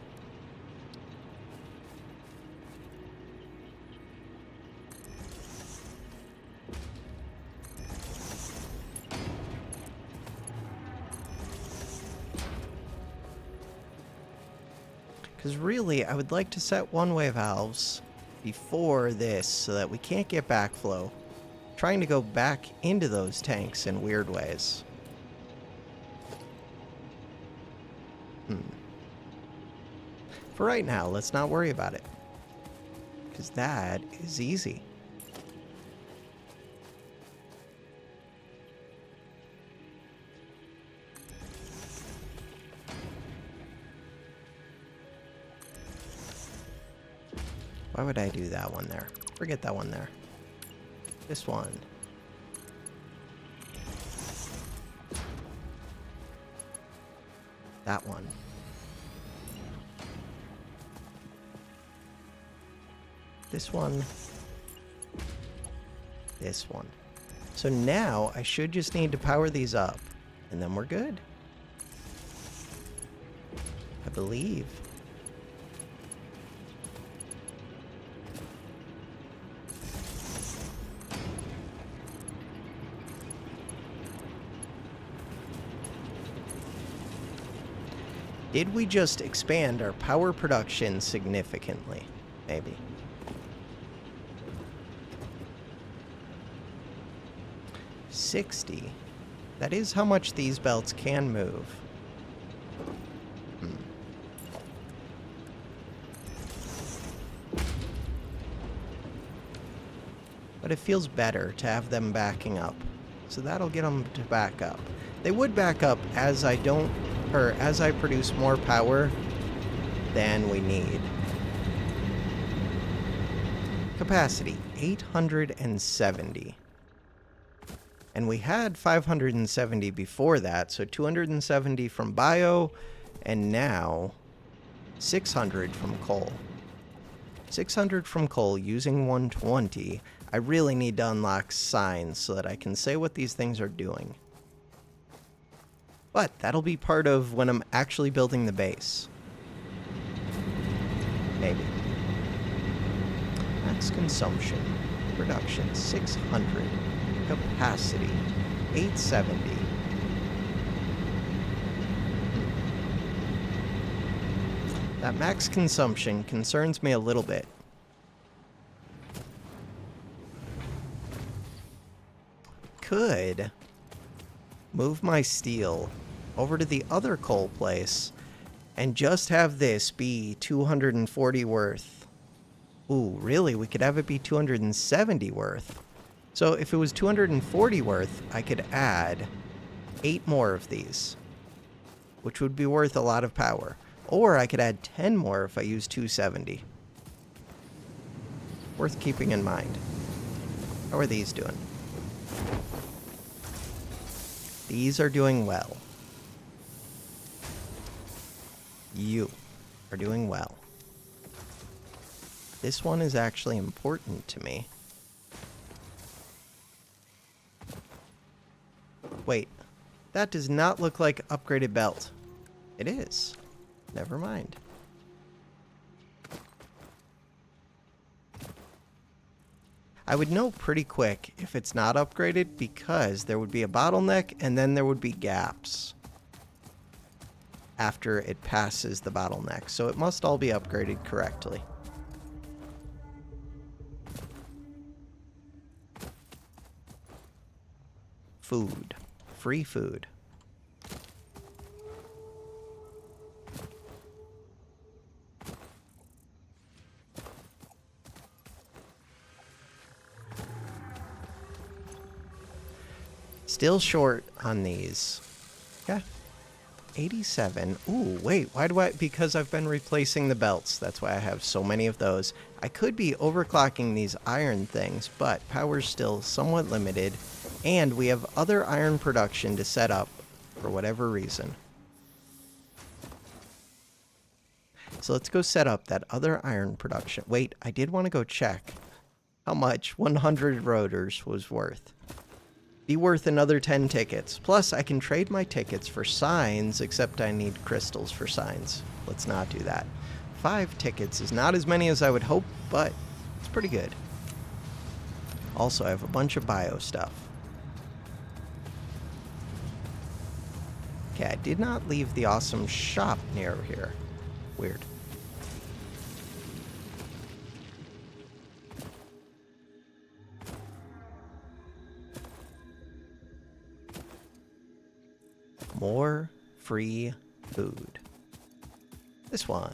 Because really, I would like to set one-way valves before this so that we can't get backflow. Trying to go back into those tanks in weird ways. For right now, let's not worry about it. Because that is easy. Why would I do that one there? Forget that one there. This one. That one. This one. This one. So now I should just need to power these up, and then we're good. I believe. Did we just expand our power production significantly? Maybe. $60. That is how much these belts can move. But it feels better to have them backing up. So that'll get them to back up. They would back up as I produce more power than we need. Capacity, 870. And we had 570 before that, so 270 from bio, and now 600 from coal. 600 from coal using 120. I really need to unlock signs so that I can say what these things are doing. But that'll be part of when I'm actually building the base. Maybe. Max consumption. Production 600. Capacity 870. That max consumption concerns me a little bit. Could move my steel over to the other coal place and just have this be 240 worth. Ooh, really? We could have it be 270 worth. So if it was 240 worth, I could add 8 more of these, which would be worth a lot of power. Or I could add 10 more if I use 270. Worth keeping in mind. How are these doing? These are doing well. You are doing well. This one is actually important to me. Wait, that does not look like upgraded belt. It is. Never mind. I would know pretty quick if it's not upgraded because there would be a bottleneck and then there would be gaps after it passes the bottleneck. So it must all be upgraded correctly. Food. Free food. Still short on these. Yeah. 87. Ooh, wait, why do I? Because I've been replacing the belts. That's why I have so many of those. I could be overclocking these iron things, but power's still somewhat limited. And we have other iron production to set up for whatever reason. So let's go set up that other iron production. Wait, I did want to go check how much 100 rotors was worth. Be worth another 10 tickets. Plus, I can trade my tickets for signs, except I need crystals for signs. Let's not do that. 5 tickets is not as many as I would hope, but it's pretty good. Also, I have a bunch of bio stuff. Okay, I did not leave the awesome shop near here. Weird. More free food. This one.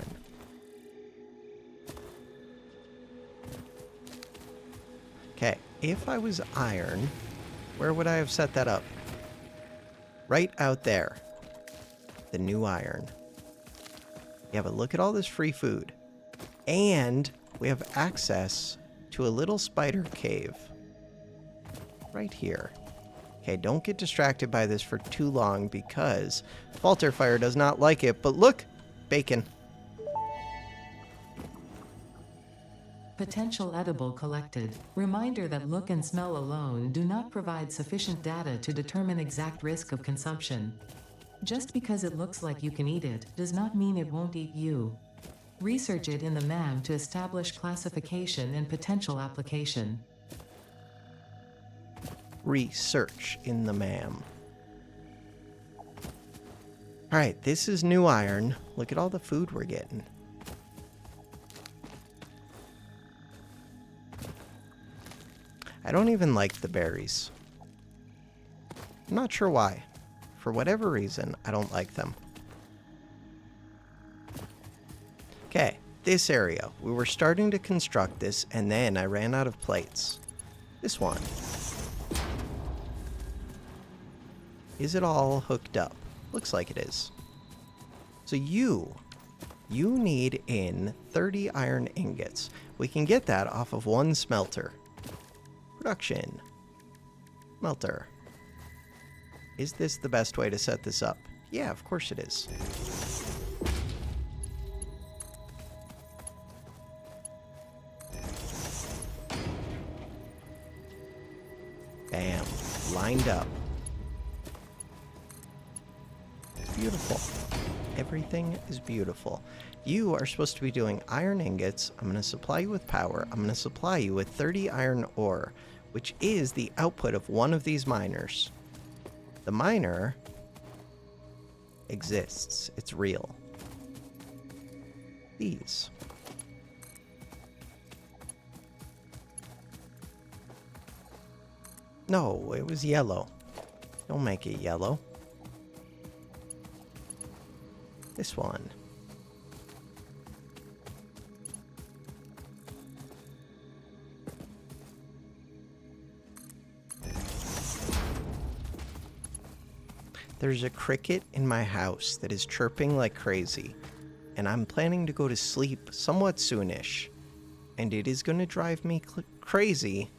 Okay, if I was iron, where would I have set that up? Right out there. The new iron. Yeah, but look at all this free food. And we have access to a little spider cave. Right here. Okay, don't get distracted by this for too long because Falter Fire does not like it. But look! Bacon. Potential edible collected. Reminder that look and smell alone do not provide sufficient data to determine exact risk of consumption. Just because it looks like you can eat it does not mean it won't eat you. Research it in the MAM to establish classification and potential application. Research in the MAM. Alright, this is new iron. Look at all the food we're getting. I don't even like the berries. I'm not sure why. For whatever reason, I don't like them. Okay, this area. We were starting to construct this, and then I ran out of plates. This one. Is it all hooked up? Looks like it is. So you need in 30 iron ingots. We can get that off of one smelter. Production. Smelter. Is this the best way to set this up? Yeah, of course it is. Bam. Lined up. It's beautiful. Everything is beautiful. You are supposed to be doing iron ingots. I'm going to supply you with power. I'm going to supply you with 30 iron ore, which is the output of one of these miners. The miner exists. It's real. These. No, it was yellow. Don't make it yellow. This one. There's a cricket in my house that is chirping like crazy, and I'm planning to go to sleep somewhat soonish, and it is going to drive me crazy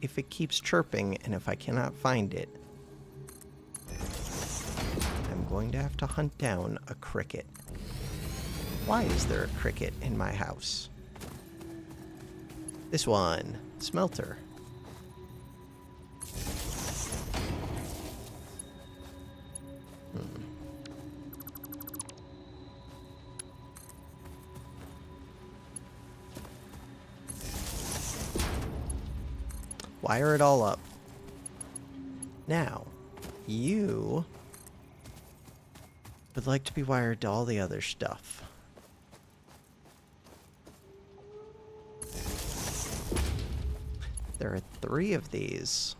if it keeps chirping and if I cannot find it. I'm going to have to hunt down a cricket. Why is there a cricket in my house? This one. Smelter. Wire it all up. Now, you would like to be wired to all the other stuff. There are 3 of these.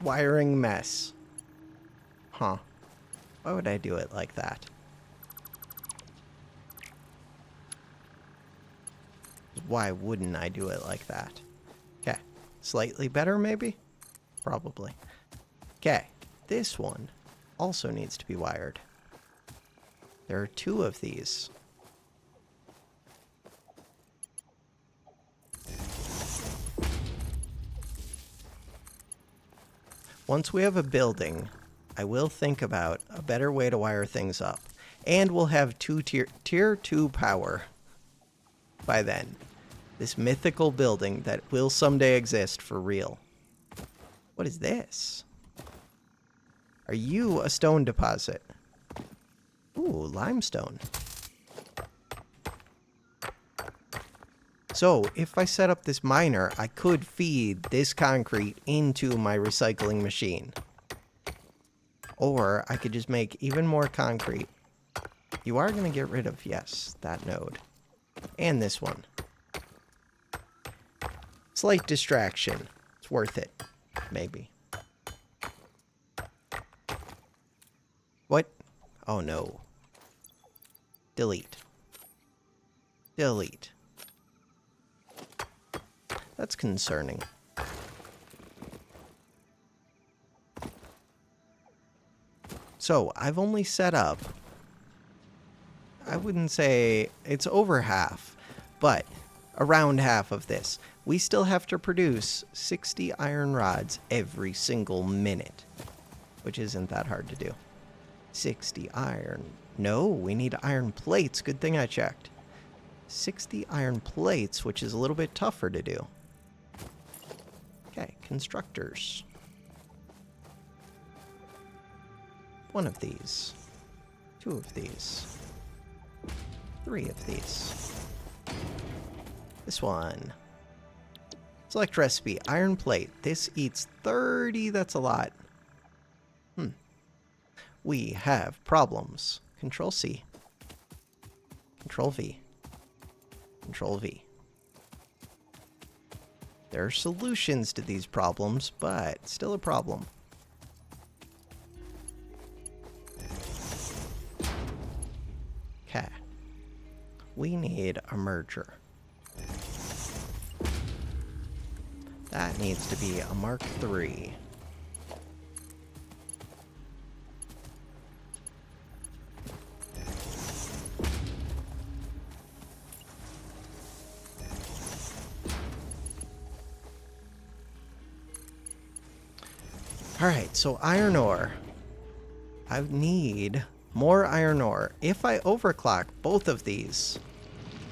Wiring mess. Huh. Why would I do it like that? Why wouldn't I do it like that? Okay. Slightly better, maybe? Probably. Okay. This one also needs to be wired. There are 2 of these. Once we have a building, I will think about a better way to wire things up. And we'll have tier 2 power by then. This mythical building that will someday exist for real. What is this? Are you a stone deposit? Ooh, limestone. So, if I set up this miner, I could feed this concrete into my recycling machine. Or I could just make even more concrete. You are going to get rid of, yes, that node. And this one. Slight distraction. It's worth it. Maybe. What? Oh no. Delete. Delete. That's concerning. So, I've only set up, I wouldn't say it's over half, but around half of this. We still have to produce 60 iron rods every single minute, which isn't that hard to do. 60 iron. No, we need iron plates. Good thing I checked. 60 iron plates, which is a little bit tougher to do. Okay, constructors. 1 of these. 2 of these. 3 of these. This one. Select recipe, iron plate. This eats 30, that's a lot. We have problems. Control C. Control V. Control V. There are solutions to these problems, but still a problem. Okay. We need a merger. That needs to be a Mark III. Alright, so iron ore. I need more iron ore. If I overclock both of these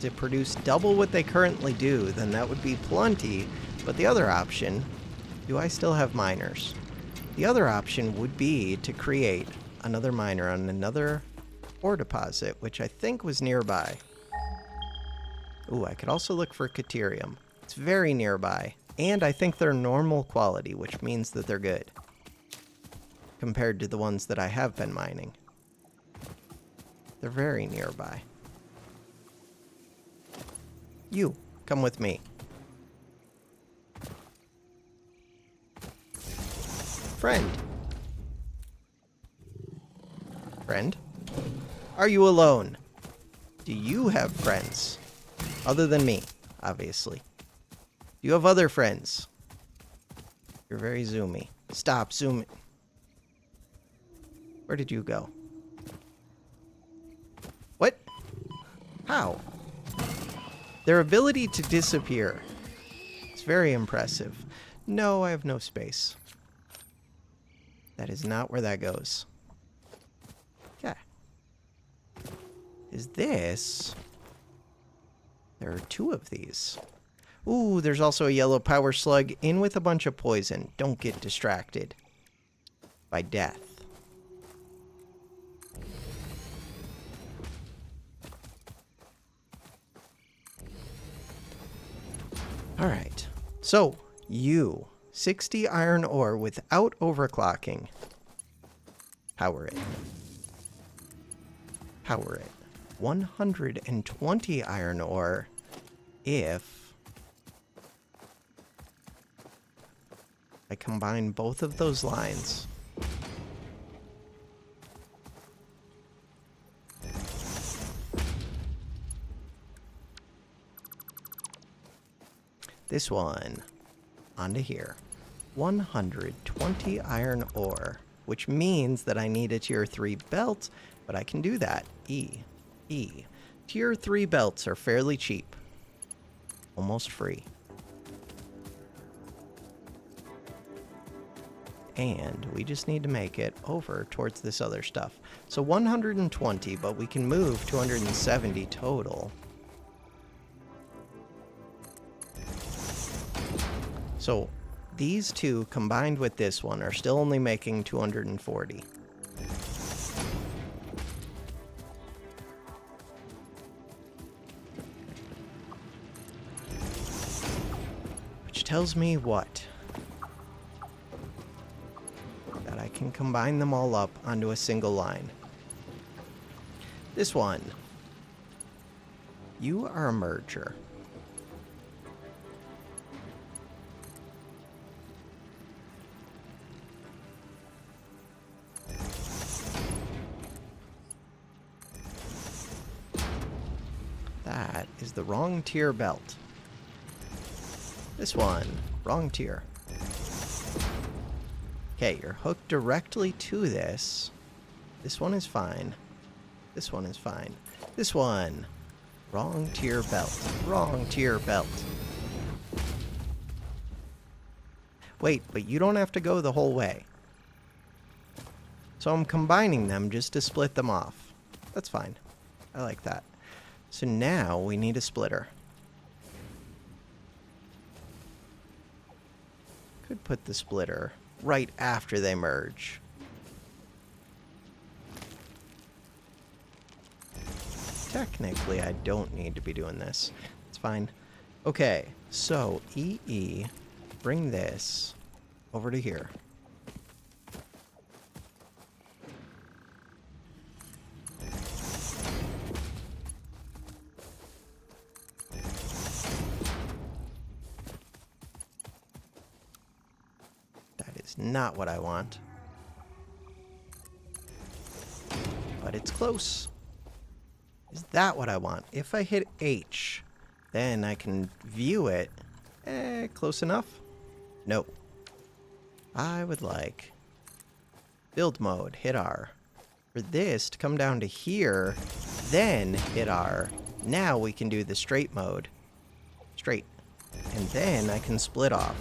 to produce double what they currently do, then that would be plenty. But the other option, do I still have miners? The other option would be to create another miner on another ore deposit, which I think was nearby. Ooh, I could also look for Caterium. It's very nearby. And I think they're normal quality, which means that they're good compared to the ones that I have been mining. They're very nearby. You, come with me. Friend. Friend? Are you alone? Do you have friends? Other than me, obviously. Do you have other friends? You're very zoomy. Stop zooming. Where did you go? What? How? Their ability to disappear. It's very impressive. No, I have no space. That is not where that goes. Okay. Is this... There are 2 of these. Ooh, there's also a yellow power slug in with a bunch of poison. Don't get distracted by death. Alright, so, 60 iron ore without overclocking. Power it. Power it. 120 iron ore if I combine both of those lines. This one onto here. 120 iron ore, which means that I need a tier 3 belt, but I can do that. E. Tier 3 belts are fairly cheap. Almost free. And we just need to make it over towards this other stuff. So 120, but we can move 270 total. So these 2 combined with this one are still only making 240. Which tells me what? That I can combine them all up onto a single line. This one. You are a merger. That is the wrong tier belt. This one, wrong tier. Okay, you're hooked directly to this. This one is fine. This one is fine. This one, wrong tier belt. Wrong tier belt. Wait, but you don't have to go the whole way. So I'm combining them just to split them off. That's fine. I like that. So now we need a splitter. Could put the splitter right after they merge. technically I don't need to be doing this. It's fine. Okay, so EE, bring this over to here. That is not what I want. But it's close. Is that what I want? If I hit H, then I can view it. Close enough? No. I would like build mode, hit R. For this to come down to here, then hit R. Now we can do the straight mode. Straight. And then I can split off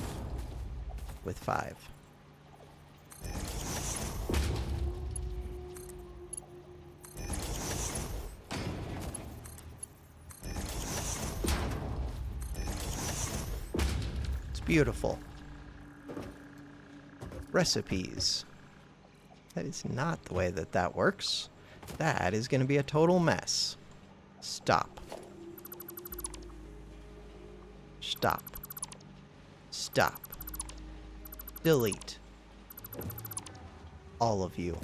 with 5. Beautiful. Recipes. That is not the way that that works. That is going to be a total mess. Stop. Stop. Stop. Delete. All of you.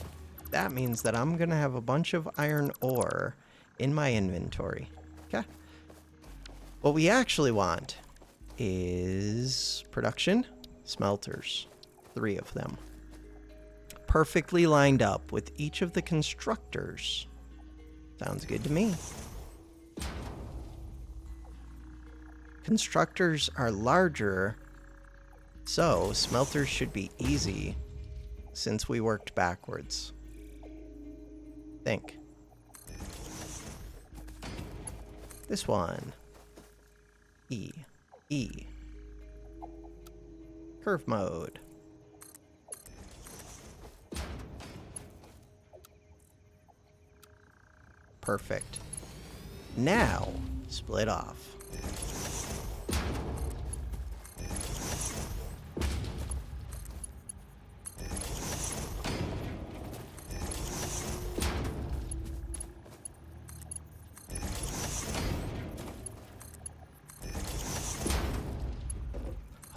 That means that I'm going to have a bunch of iron ore in my inventory. Okay? What we actually want is production smelters, 3 of them, perfectly lined up with each of the constructors. Sounds good to me. Constructors are larger, so smelters should be easy since we worked backwards. Think. This one. E. Curve mode. Perfect. Now, split off.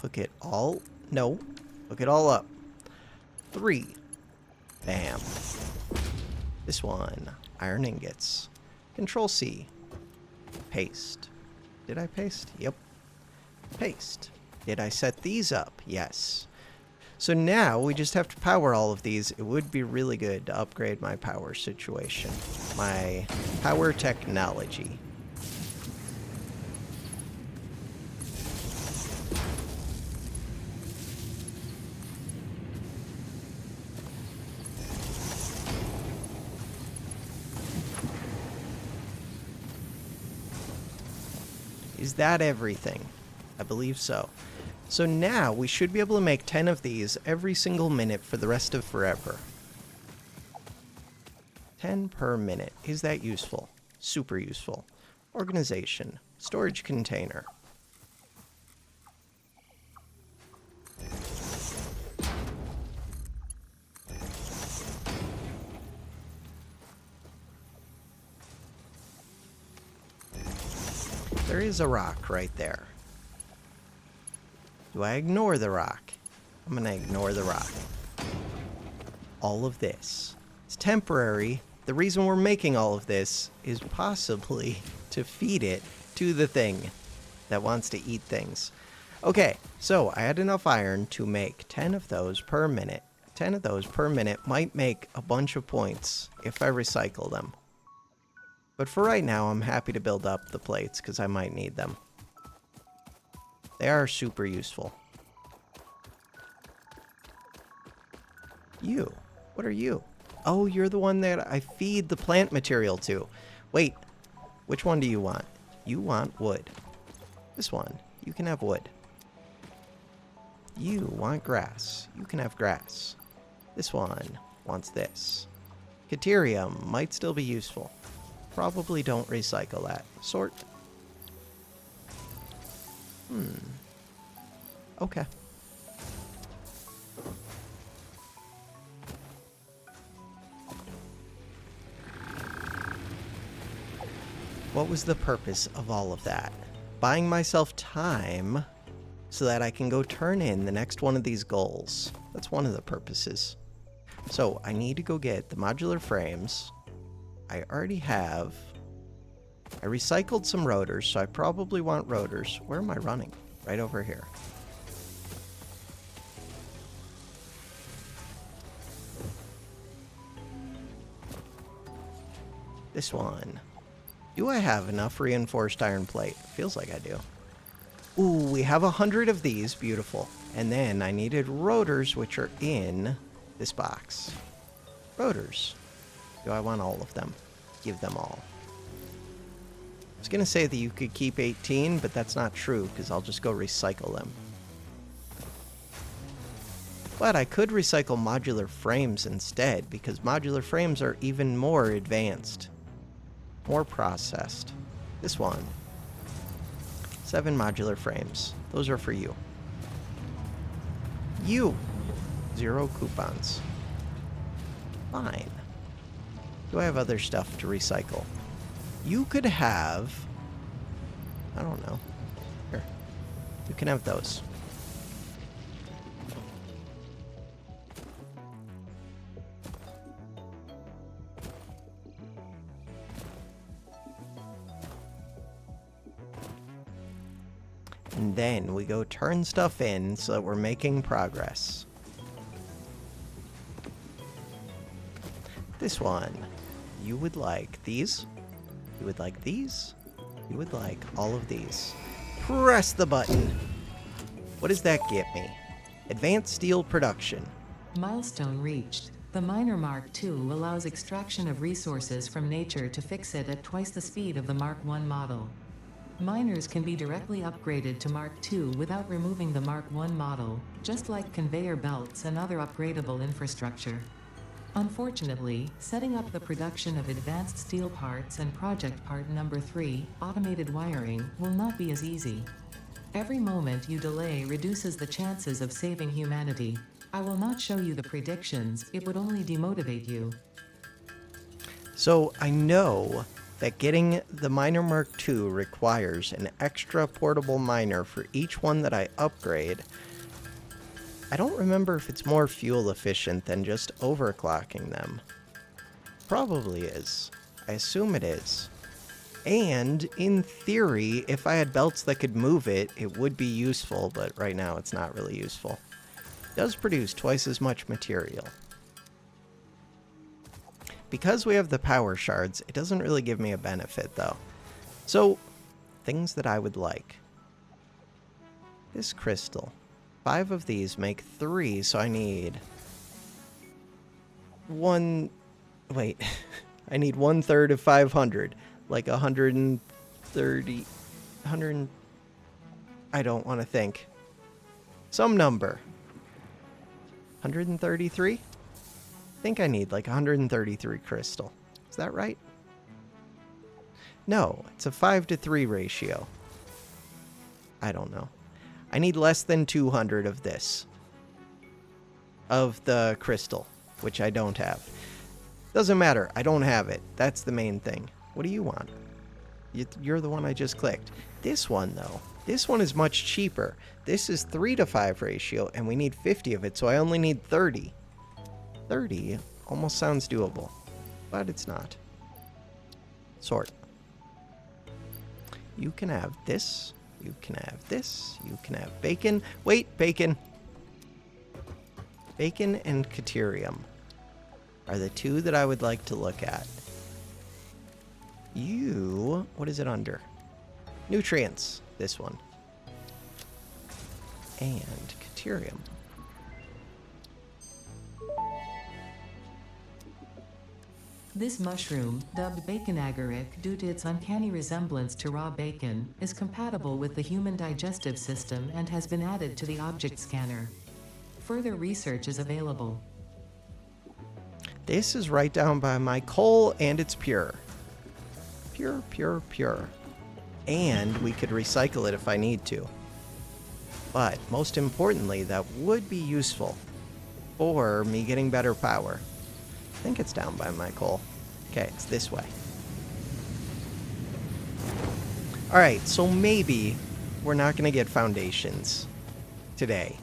Hook it all. No. Hook it all up. 3. Bam. This one. Iron ingots. Control C. Paste. Did I paste? Yep. Paste. Did I set these up? Yes. So now we just have to power all of these. It would be really good to upgrade my power situation. My power technology. Is that everything? I believe so. So now we should be able to make 10 of these every single minute for the rest of forever. 10 per minute. Is that useful? Super useful. Organization. Storage container. There is a rock right there. Do I ignore the rock? I'm going to ignore the rock. All of this. It's temporary. The reason we're making all of this is possibly to feed it to the thing that wants to eat things. Okay, so I had enough iron to make 10 of those per minute. 10 of those per minute might make a bunch of points if I recycle them. But for right now, I'm happy to build up the plates because I might need them. They are super useful. You. What are you? Oh, you're the one that I feed the plant material to. Wait, which one do you want? You want wood. This one. You can have wood. You want grass. You can have grass. This one wants this. Caterium might still be useful. Probably don't recycle that. Sort. Okay. What was the purpose of all of that? Buying myself time so that I can go turn in the next one of these goals. That's one of the purposes. So I need to go get the modular frames. I already have. I recycled some rotors, so I probably want rotors. Where am I running? Right over here. This one. Do I have enough reinforced iron plate? Feels like I do. Ooh, we have 100 of these. Beautiful. And then I needed rotors, which are in this box. Rotors. Do I want all of them? Give them all. I was going to say that you could keep 18, but that's not true, because I'll just go recycle them. But I could recycle modular frames instead, because modular frames are even more advanced. More processed. This one. 7 modular frames. Those are for you. You. 0 coupons. Fine. Do I have other stuff to recycle? You could have... I don't know. Here. You can have those. And then we go turn stuff in so that we're making progress. This one. You would like these. You would like these. You would like all of these. Press the button. What does that get me? Advanced steel production. Milestone reached. The Miner Mark II allows extraction of resources from nature to fix it at twice the speed of the Mark I model. Miners can be directly upgraded to Mark II without removing the Mark I model, just like conveyor belts and other upgradable infrastructure. Unfortunately, setting up the production of advanced steel parts and project part number 3, automated wiring, will not be as easy. Every moment you delay reduces the chances of saving humanity. I will not show you the predictions, it would only demotivate you. So I know that getting the Miner Mark II requires an extra portable miner for each one that I upgrade. I don't remember if it's more fuel efficient than just overclocking them. Probably is. I assume it is. And in theory, if I had belts that could move it, it would be useful, but right now it's not really useful. It does produce twice as much material. Because we have the power shards, it doesn't really give me a benefit, though. So, things that I would like. This crystal. 5 of these make 3, so I need... 1... Wait. I need 1/3 of 500. Like 130... 100... I don't want to think. Some number. 133? I think I need like 133 crystal. Is that right? No, it's a 5-to-3 ratio. I don't know. I need less than 200 of this. Of the crystal, which I don't have. Doesn't matter, I don't have it. That's the main thing. What do you want? You're the one I just clicked. This one, though. This one is much cheaper. This is 3-to-5 ratio, and we need 50 of it, so I only need 30. 30 almost sounds doable, but it's not. Sort. You can have this. You can have this. You can have bacon. Wait, bacon. Bacon and Caterium are the 2 that I would like to look at. You... What is it under? Nutrients. This one. And Caterium. This mushroom, dubbed bacon agaric due to its uncanny resemblance to raw bacon, is compatible with the human digestive system and has been added to the object scanner. Further research is available. This is right down by my coal, and it's pure. Pure, pure, pure. And we could recycle it if I need to. But, most importantly, that would be useful for me getting better power. I think it's down by my coal. Okay, it's this way. Alright, so maybe we're not going to get foundations today.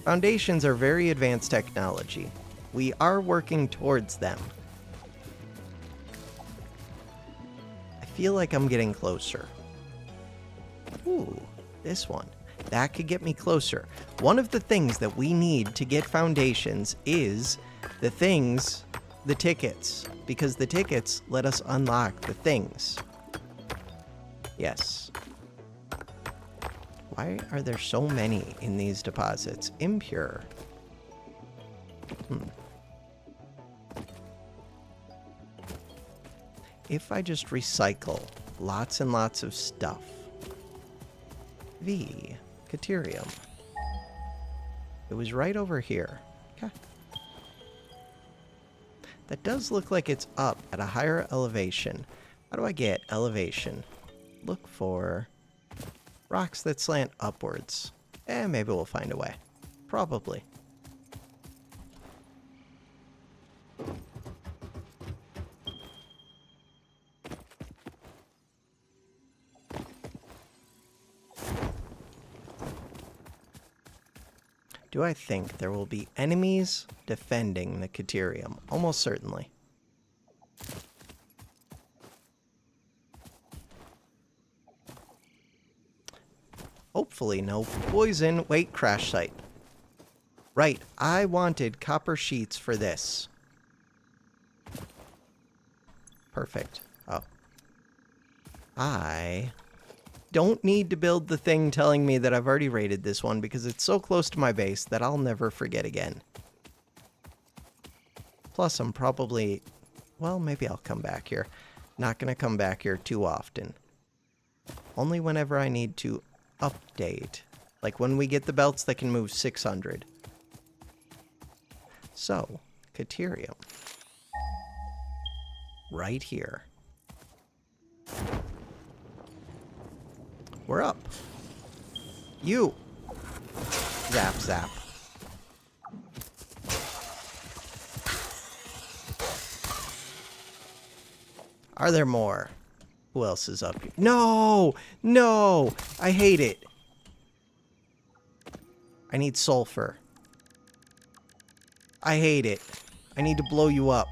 Foundations are very advanced technology. We are working towards them. I feel like I'm getting closer. Ooh, this one. That could get me closer. One of the things that we need to get foundations is the tickets. Because the tickets let us unlock the things. Yes. Why are there so many in these deposits? Impure. If I just recycle lots and lots of stuff. Caterium. It was right over here. Okay. That does look like it's up at a higher elevation. How do I get elevation? Look for rocks that slant upwards. Maybe we'll find a way. Probably. Do I think there will be enemies defending the Caterium? Almost certainly. Hopefully no poison. Wait, crash site. Right, I wanted copper sheets for this. Perfect. Oh. I don't need to build the thing telling me that I've already raided this one because it's so close to my base that I'll never forget again. Plus, I'm probably... Well, maybe I'll come back here. Not going to come back here too often. Only whenever I need to update. Like when we get the belts that can move 600. So, Caterium. Right here. We're up. You. Zap, zap. Are there more? Who else is up here? No! No! I hate it. I need sulfur. I hate it. I need to blow you up.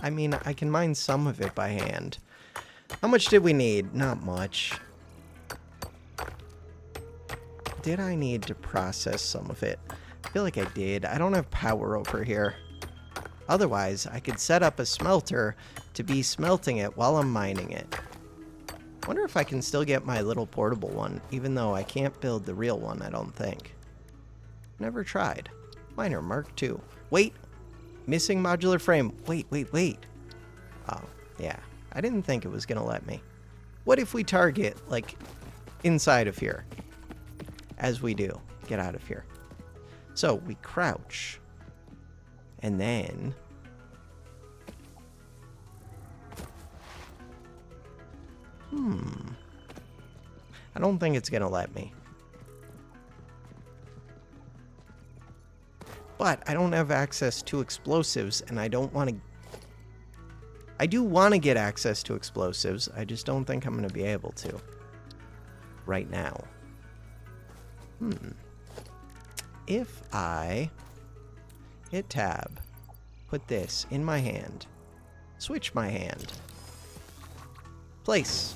I mean, I can mine some of it by hand. How much did we need? Not much. Did I need to process some of it? I feel like I did. I don't have power over here. Otherwise, I could set up a smelter to be smelting it while I'm mining it. Wonder if I can still get my little portable one, even though I can't build the real one, I don't think. Never tried. Miner Mark II. Wait! Missing modular frame. Wait. Oh, yeah. I didn't think it was gonna let me. What if we target, like, inside of here? As we do. Get out of here. So, we crouch. And then... I don't think it's gonna let me. But I don't have access to explosives, and I don't want to... I do want to get access to explosives. I just don't think I'm going to be able to. Right now. If I hit tab, put this in my hand, switch my hand, place.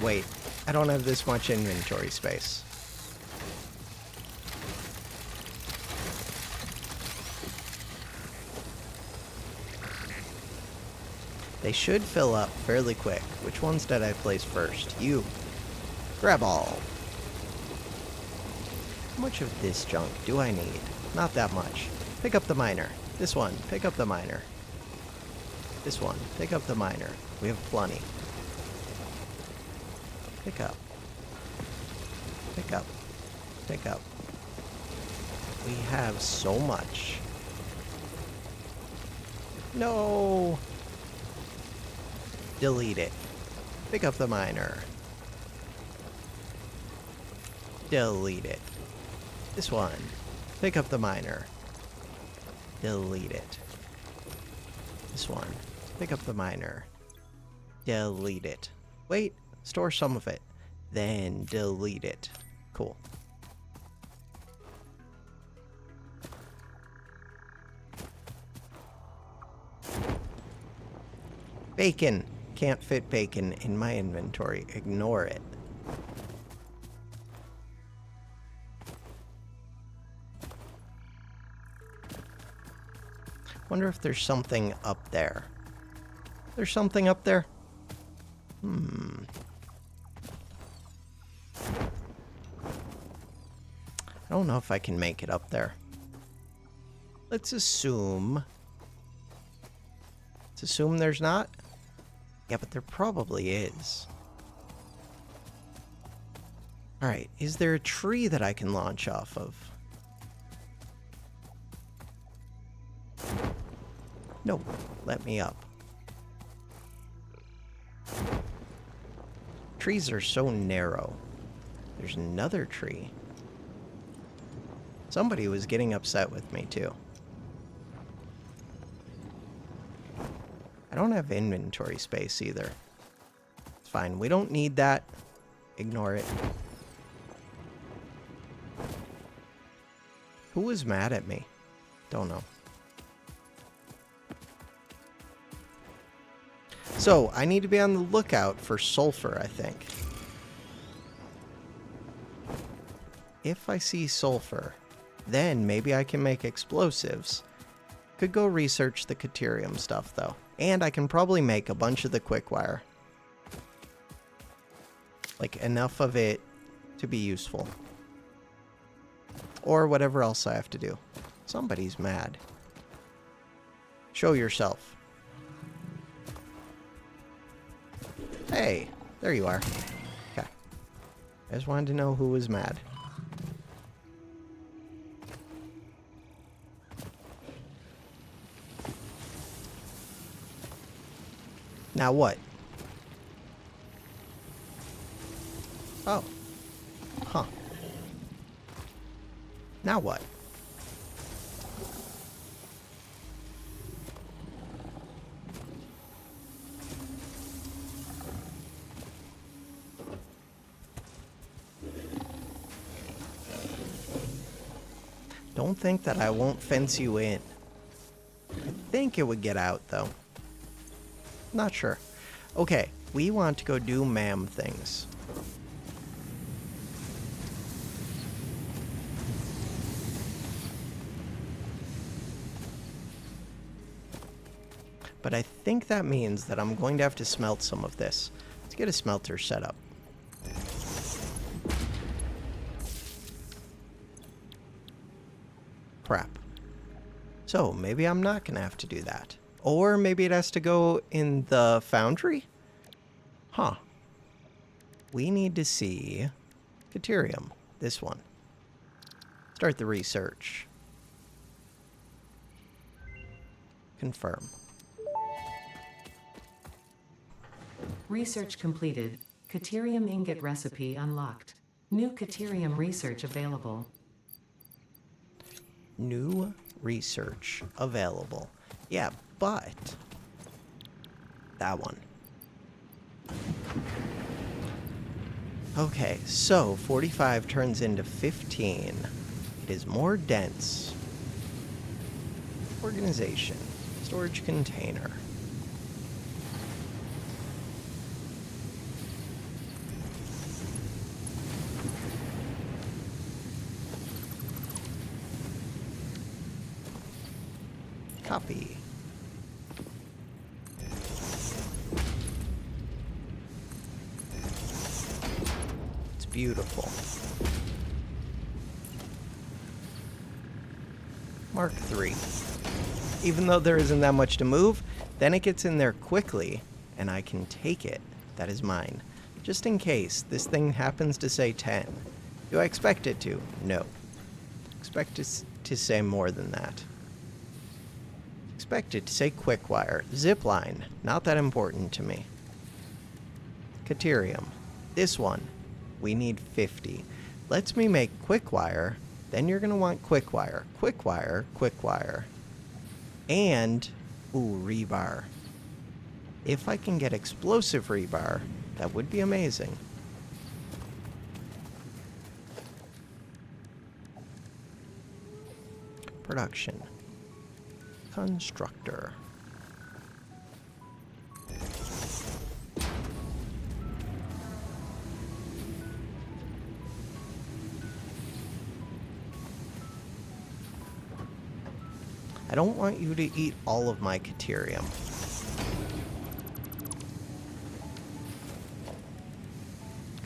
Wait, I don't have this much inventory space. They should fill up fairly quick. Which ones did I place first? You. Grab all. How much of this junk do I need? Not that much. Pick up the miner. This one. Pick up the miner. This one. Pick up the miner. We have plenty. Pick up. Pick up. Pick up. We have so much. No! Delete it. Pick up the miner. Delete it. This one. Pick up the miner. Delete it. This one. Pick up the miner. Delete it. Wait, store some of it. Then delete it. Cool. Bacon. Can't fit bacon in my inventory. Ignore it. Wonder if there's something up there. There's something up there? I don't know if I can make it up there. Let's assume there's not. Yeah, but there probably is. Alright, is there a tree that I can launch off of? Nope, let me up. Trees are so narrow. There's another tree. Somebody was getting upset with me, too. I don't have inventory space, either. It's fine. We don't need that. Ignore it. Who was mad at me? Don't know. So, I need to be on the lookout for sulfur, I think. If I see sulfur, then maybe I can make explosives. Could go research the Caterium stuff, though. And I can probably make a bunch of the quick wire. Like, enough of it to be useful. Or whatever else I have to do. Somebody's mad. Show yourself. Hey, there you are. Okay. I just wanted to know who was mad. Now what? Oh. Huh. Now what? Don't think that I won't fence you in. I think it would get out, though. Not sure. Okay, we want to go do ma'am things. But I think that means that I'm going to have to smelt some of this. Let's get a smelter set up. Crap. So, maybe I'm not going to have to do that. Or maybe it has to go in the foundry? Huh. We need to see Caterium. This one. Start the research. Confirm. Research completed. Caterium ingot recipe unlocked. New Caterium research available. New research available. Yeah, but that one. Okay, so 45 turns into 15. It is more dense. Organization. Storage container. Copy. It's beautiful. Mark 3. Even though there isn't that much to move, then it gets in there quickly, and I can take it. That is mine. Just in case this thing happens to say 10. Do I expect it to? No. Expect it to say more than that. Expect it to say quick wire. Zip line. Not that important to me. Caterium. This one, we need 50. Let's me make quick wire. Then you're going to want quick wire. Quick wire, quick wire. And, ooh, rebar. If I can get explosive rebar, that would be amazing. Production. Constructor. I don't want you to eat all of my caterium.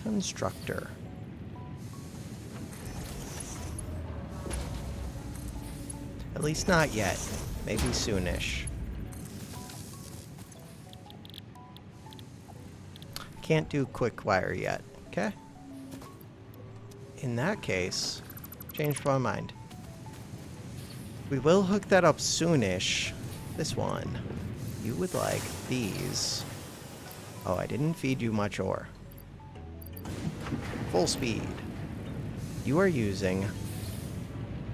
Constructor. At least not yet. Maybe soonish. Can't do quick wire yet, okay? In that case, changed my mind. We will hook that up soonish. This one. You would like these. Oh, I didn't feed you much ore. Full speed. You are using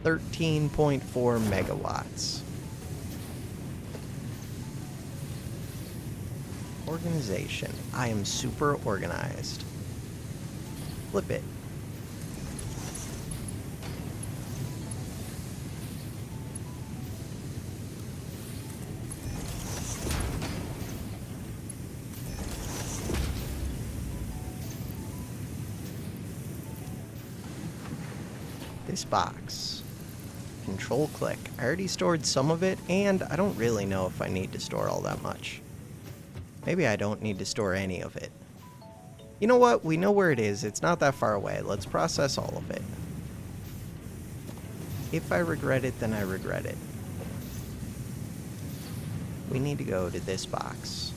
13.4 megawatts. Organization. I am super organized. Flip it. This box. Control click. I already stored some of it, and I don't really know if I need to store all that much. Maybe I don't need to store any of it. You know what? We know where it is. It's not that far away. Let's process all of it. If I regret it, then I regret it. We need to go to this box.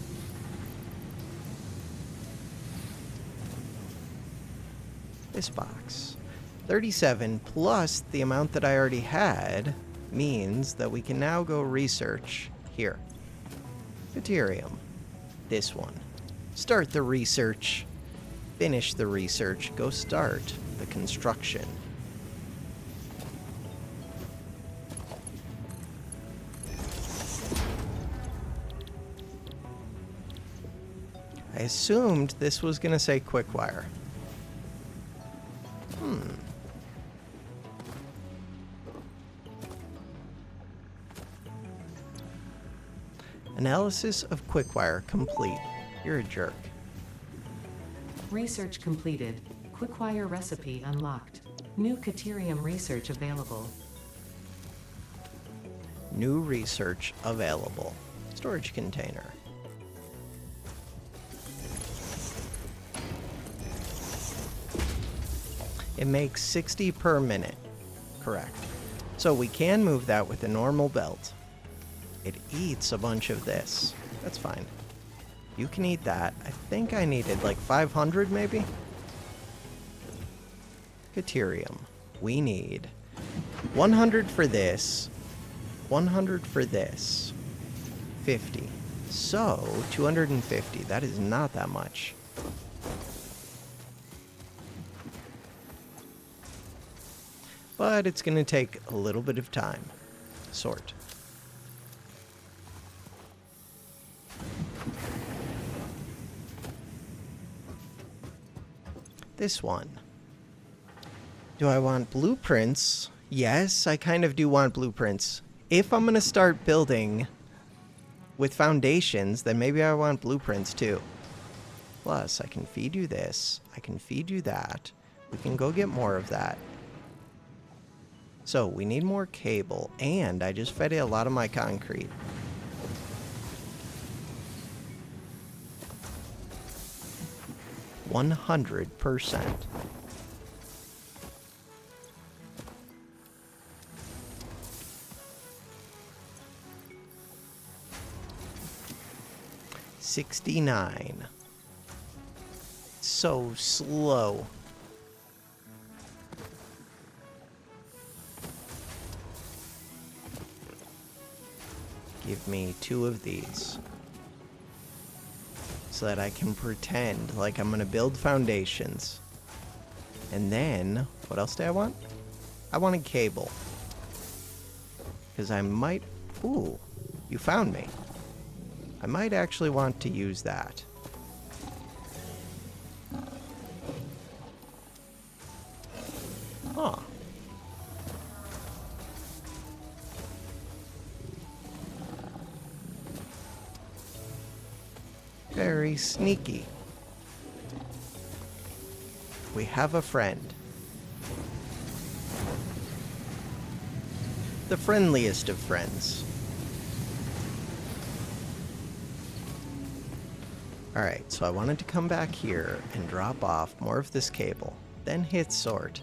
This box. 37 plus the amount that I already had means that we can now go research here. Deuterium. This one. Start the research. Finish the research. Go start the construction. I assumed this was going to say quick wire. Analysis of quickwire complete. You're a jerk. Research completed. Quickwire recipe unlocked. New Caterium research available. New research available. Storage container. It makes 60 per minute. Correct. So we can move that with a normal belt. It eats a bunch of this. That's fine. You can eat that. I think I needed like 500 maybe? Caterium. We need 100 for this. 100 for this. 50. So, 250. That is not that much. But it's going to take a little bit of time. Sort. This one. Do I want blueprints? Yes, I kind of do want blueprints. If I'm going to start building with foundations, then maybe I want blueprints too. Plus, I can feed you this. I can feed you that. We can go get more of that. So, we need more cable, and I just fed it a lot of my concrete. %100%. $69. So slow. Give me 2 of these. so that I can pretend like I'm gonna build foundations. And then, what else do I want? I want a cable. Because I might... Ooh, you found me. I might actually want to use that. Huh. Very sneaky. We have a friend. The friendliest of friends. Alright, so I wanted to come back here and drop off more of this cable, then hit sort.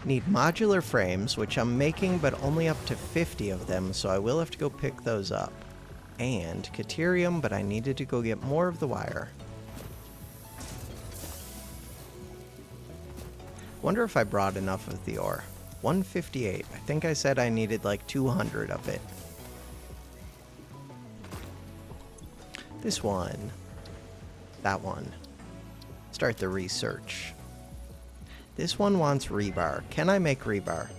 Need modular frames, which I'm making, but only up to 50 of them, so I will have to go pick those up. And Caterium, but I needed to go get more of the wire. Wonder if I brought enough of the ore. 158. I think I said I needed like 200 of it. This one. That one. Start the research. This one wants rebar. Can I make rebar?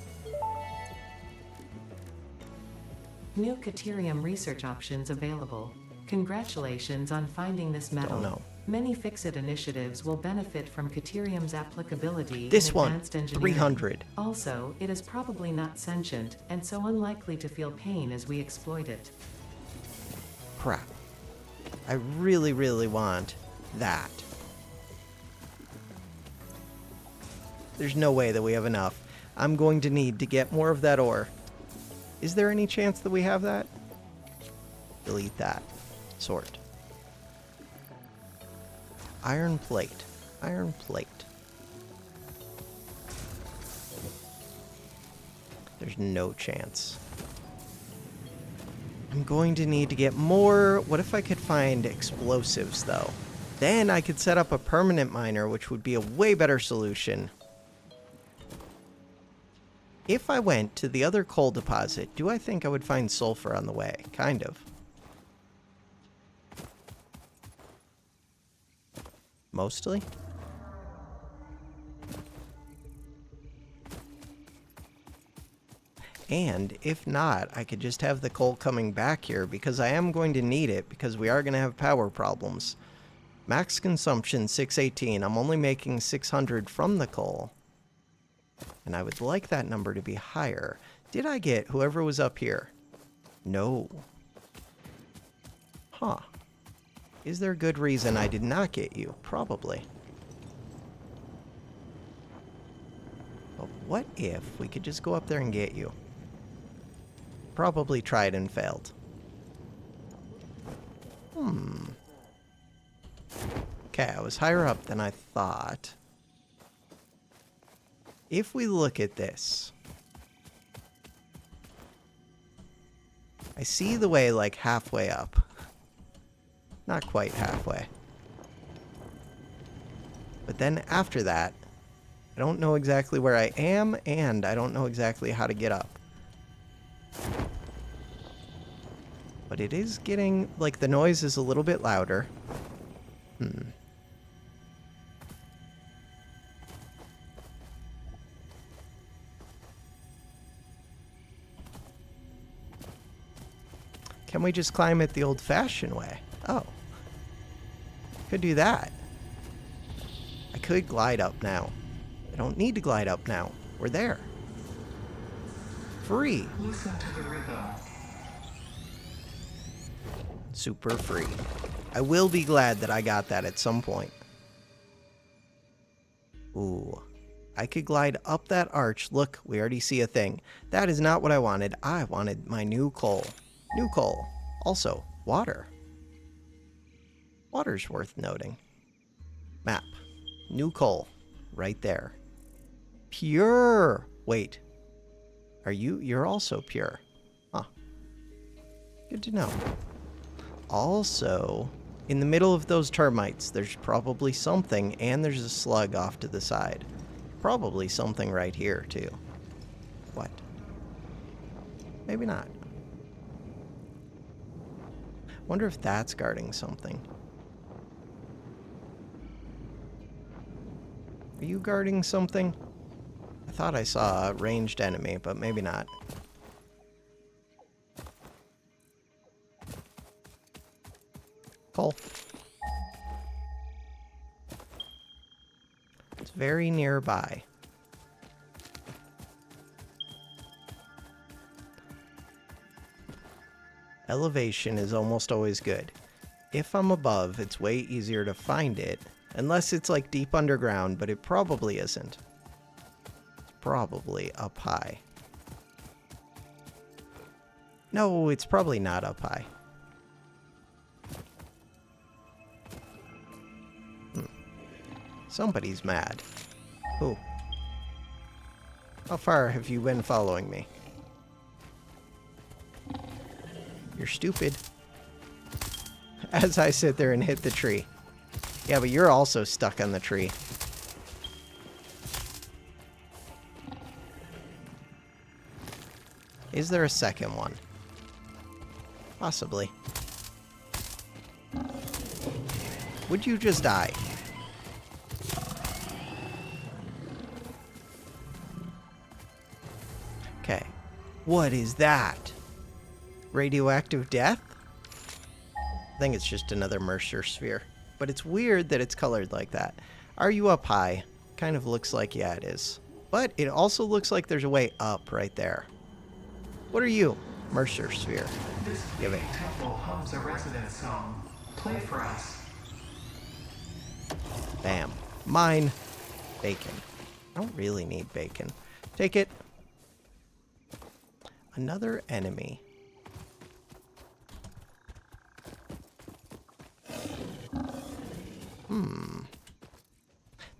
New Caterium research options available. Congratulations on finding this metal. Don't know. Many Fix-It initiatives will benefit from Caterium's applicability This in one, advanced engineering. 300. Also, it is probably not sentient, and so unlikely to feel pain as we exploit it. Crap. I really, really want that. There's no way that we have enough. I'm going to need to get more of that ore. Is there any chance that we have that? Delete that. Sort. Iron plate. Iron plate. There's no chance. I'm going to need to get more. What if I could find explosives, though? Then I could set up a permanent miner, which would be a way better solution. If I went to the other coal deposit, do I think I would find sulfur on the way? Kind of. Mostly? And if not, I could just have the coal coming back here because I am going to need it because we are going to have power problems. Max consumption 618. I'm only making 600 from the coal. And I would like that number to be higher. Did I get whoever was up here? No. Huh. Is there a good reason I did not get you? Probably. But what if we could just go up there and get you? Probably tried and failed. Okay, I was higher up than I thought. If we look at this, I see the way like halfway up. Not quite halfway. But then after that, I don't know exactly where I am, and I don't know exactly how to get up. But it is getting, like, the noise is a little bit louder. Can we just climb it the old-fashioned way? Oh. Could do that. I could glide up now. I don't need to glide up now. We're there. Free. Listen to the rhythm. Super free. I will be glad that I got that at some point. Ooh. I could glide up that arch. Look, we already see a thing. That is not what I wanted. I wanted my new coal. New coal. Also, water. Water's worth noting. Map. New coal. Right there. Pure. Wait. Are you? You're also pure. Huh. Good to know. Also, in the middle of those termites, there's probably something, and there's a slug off to the side. Probably something right here, too. What? Maybe not. Wonder if that's guarding something. Are you guarding something? I thought I saw a ranged enemy, but maybe not. Coal. It's very nearby. Elevation is almost always good. If I'm above, it's way easier to find it. Unless it's like deep underground, but it probably isn't. It's probably up high. No, it's probably not up high. Somebody's mad. Who? How far have you been following me? You're stupid. As I sit there and hit the tree. Yeah, but you're also stuck on the tree. Is there a second one? Possibly. Would you just die? Okay. What is that? Radioactive death? I think it's just another Mercer sphere. But it's weird that it's colored like that. Are you up high? Kind of looks like, yeah, it is. But it also looks like there's a way up right there. What are you? Mercer sphere. This temple hubs a residence zone. Play for us. Bam. Mine. Bacon. I don't really need bacon. Take it. Another enemy.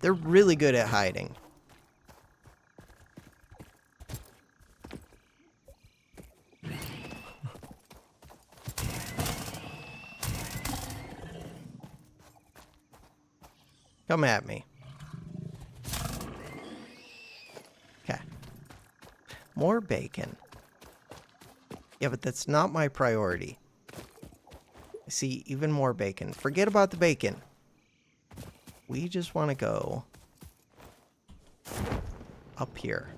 They're really good at hiding. Come at me. Okay. More bacon. Yeah, but that's not my priority. I see even more bacon. Forget about the bacon. We just want to go up here.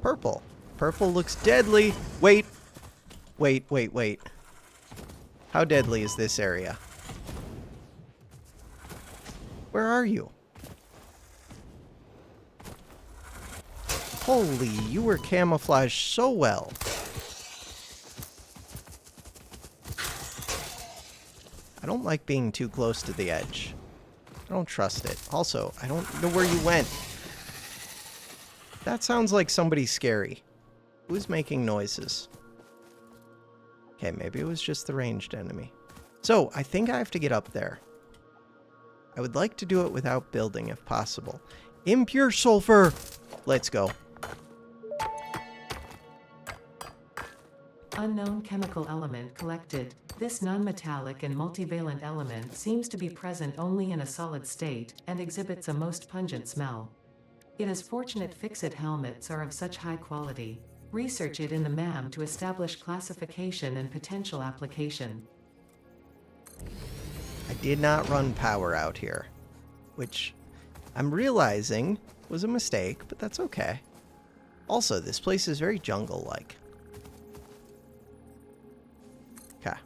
Purple. Purple looks deadly. Wait. Wait, wait, wait. How deadly is this area? Where are you? Holy, you were camouflaged so well. I don't like being too close to the edge. I don't trust it. Also, I don't know where you went. That sounds like somebody scary. Who's making noises? Okay, maybe it was just the ranged enemy. So, I think I have to get up there. I would like to do it without building if possible. Impure sulfur! Let's go. Unknown chemical element collected. This non-metallic and multivalent element seems to be present only in a solid state, and exhibits a most pungent smell. It is fortunate fix-it helmets are of such high quality. Research it in the MAM to establish classification and potential application. I did not run power out here, which I'm realizing was a mistake, but that's okay. Also, this place is very jungle-like. Okay.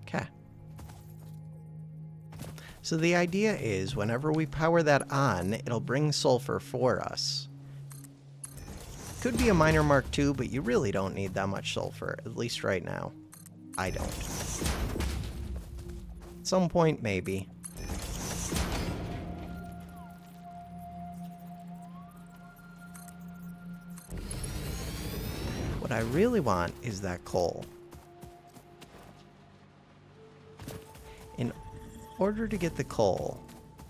Okay. So the idea is whenever we power that on, it'll bring sulfur for us. Could be a minor Mark II, but you really don't need that much sulfur, at least right now. I don't. At some point, maybe. What I really want is that coal. In order to get the coal,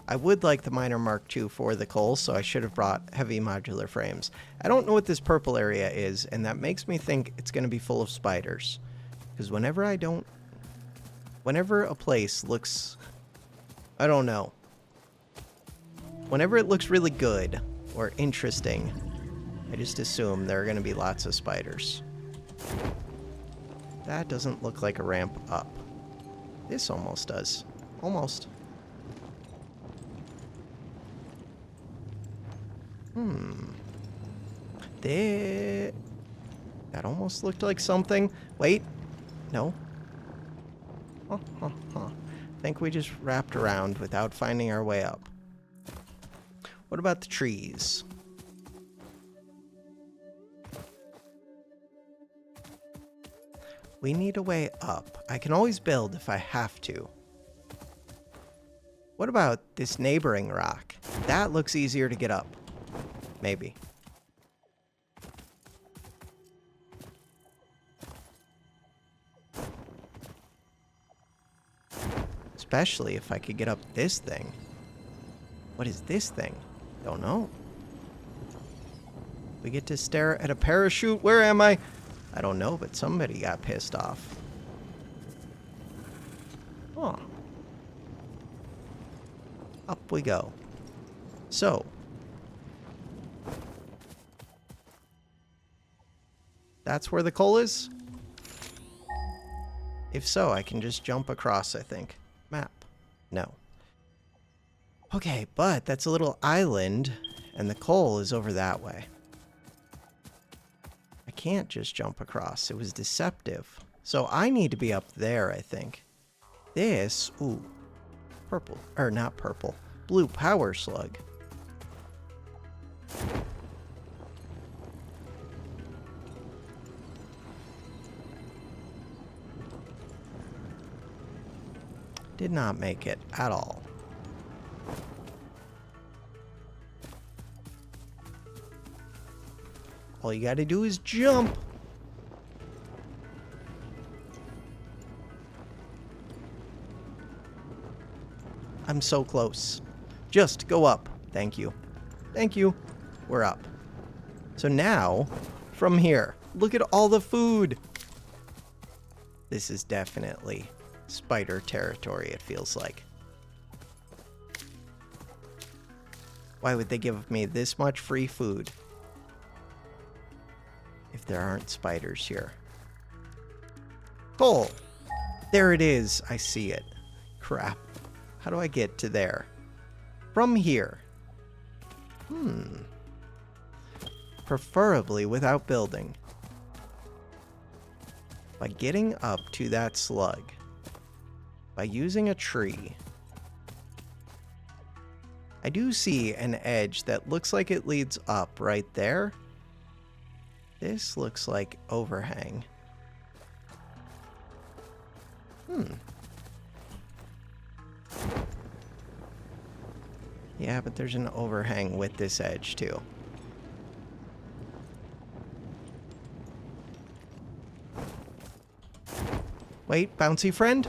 I would like the minor Mark II for the coal, so I should have brought heavy modular frames. I don't know what this purple area is, and that makes me think it's going to be full of spiders. Because whenever a place looks, I don't know. Whenever it looks really good or interesting, I just assume there are going to be lots of spiders. That doesn't look like a ramp up. This almost does. Almost. That almost looked like something. Wait. No. I think we just wrapped around without finding our way up. What about the trees? We need a way up. I can always build if I have to. What about this neighboring rock? That looks easier to get up. Maybe. Especially if I could get up this thing. What is this thing? Don't know. We get to stare at a parachute. Where am I? I don't know, but somebody got pissed off. Oh. Up we go. So. That's where the coal is? If so, I can just jump across, I think. Map. No. Okay, but that's a little island, and the coal is over that way. I can't just jump across. It was deceptive. So I need to be up there, I think. This, ooh, purple, or not purple, blue power slug. Did not make it at all. All you gotta do is jump. I'm so close. Just go up. Thank you. Thank you. We're up. So now, from here, look at all the food. This is definitely spider territory, it feels like. Why would they give me this much free food if there aren't spiders here? Coal! There it is. I see it. Crap. How do I get to there? From here. Preferably without building. By getting up to that slug. By using a tree. I do see an edge that looks like it leads up right there. This looks like overhang. Yeah, but there's an overhang with this edge too. Wait, bouncy friend?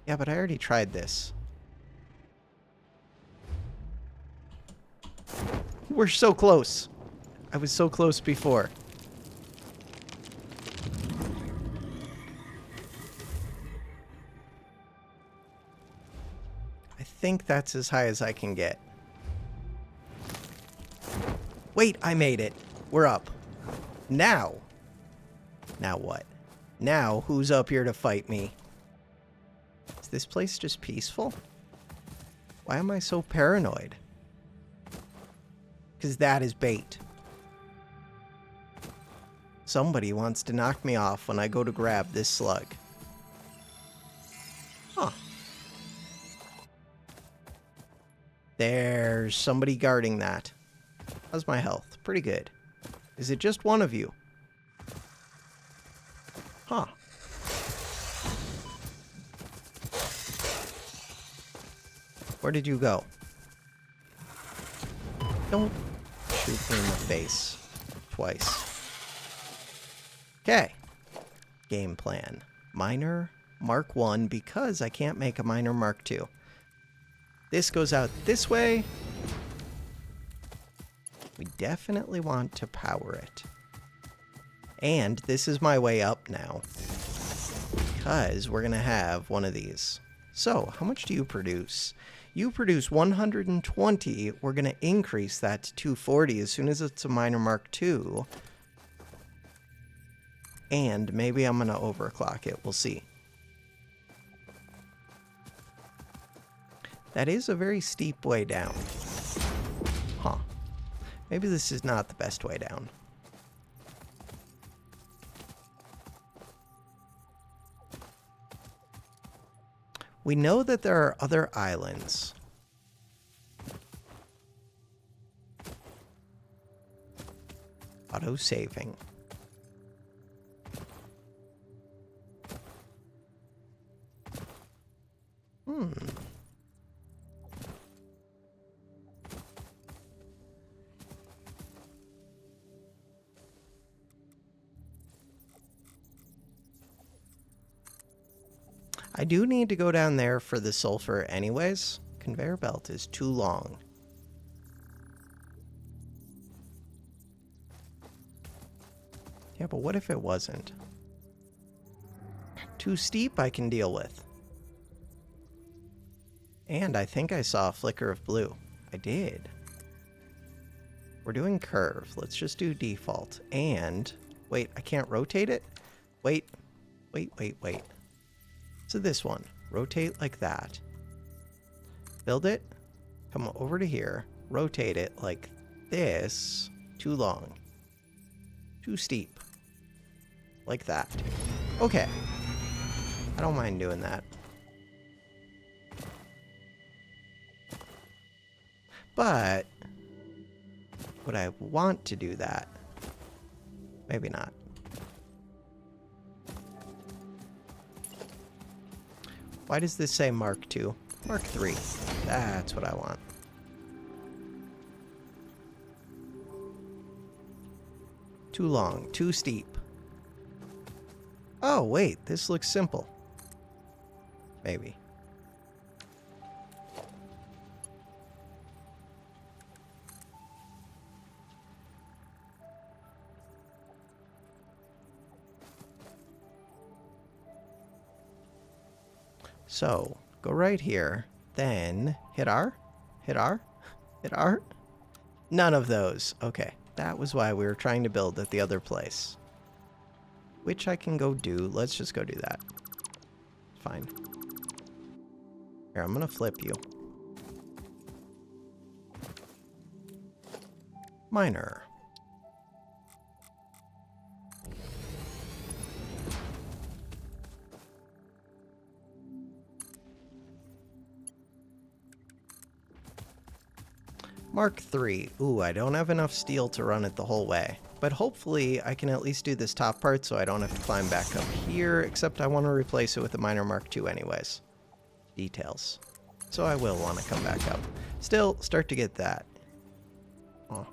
Yeah, but I already tried this. We're so close. I was so close before. I think that's as high as I can get. Wait, I made it. We're up. Now. Now what? Now, who's up here to fight me? Is this place just peaceful? Why am I so paranoid? Because that is bait. Somebody wants to knock me off when I go to grab this slug. Huh. There's somebody guarding that. How's my health? Pretty good. Is it just one of you? Huh. Where did you go? Don't shoot me in the face twice. Okay. Game plan. Miner Mark 1 because I can't make a miner Mark 2. This goes out this way. We definitely want to power it. And this is my way up now. because we're going to have one of these. So, how much do you produce? You produce 120. We're going to increase that to 240 as soon as it's a Miner Mark II. And maybe I'm going to overclock it. We'll see. That is a very steep way down. Huh. Maybe this is not the best way down. We know that there are other islands. Auto-saving. I do need to go down there for the sulfur anyways. Conveyor belt is too long. Yeah, but what if it wasn't? Too steep I can deal with. And I think I saw a flicker of blue. I did. We're doing curve. Let's just do default. And, wait, I can't rotate it? Wait. So this one, rotate like that. Build it, come over to here, rotate it like this. Too long. Too steep. Like that. Okay. I don't mind doing that. But would I want to do that? Maybe not. Why does this say Mark II? Mark III. That's what I want. Too long. Too steep. Oh, wait. This looks simple. Maybe. So, go right here, then hit R, hit R, hit R. None of those. Okay, that was why we were trying to build at the other place. Which I can go do. Let's just go do that. Fine. Here, I'm gonna flip you. Miner. Mark III. Ooh, I don't have enough steel to run it the whole way. But hopefully I can at least do this top part so I don't have to climb back up here, except I want to replace it with a Miner Mark II anyways. Details. So I will want to come back up. Still, start to get that. Oh.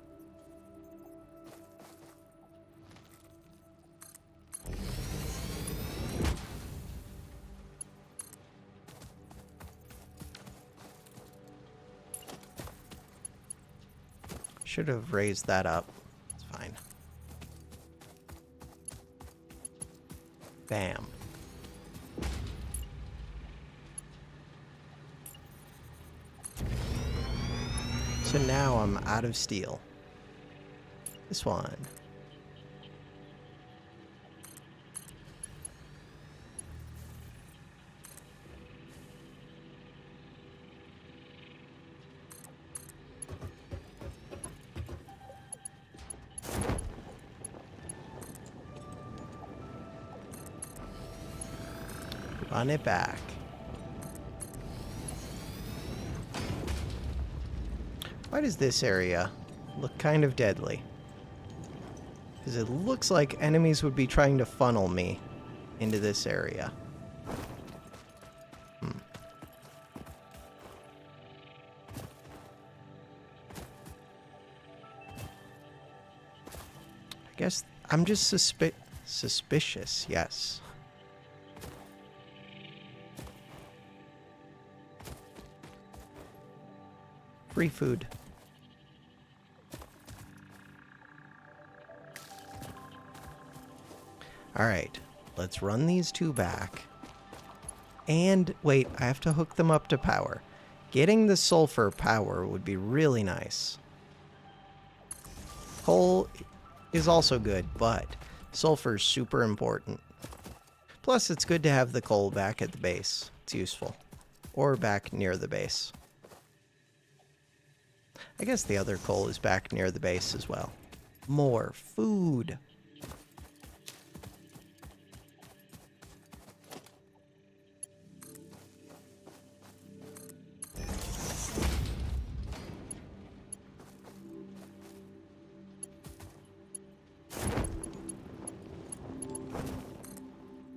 Should have raised that up. It's fine. Bam. So now I'm out of steel. This one. Run it back. Why does this area look kind of deadly? Because it looks like enemies would be trying to funnel me into this area. I guess I'm just suspicious, yes. Free food. Alright, let's run these two back. And wait, I have to hook them up to power. Getting the sulfur power would be really nice. Coal is also good, but sulfur is super important. Plus, it's good to have the coal back at the base. It's useful. Or back near the base. I guess the other coal is back near the base as well. More food.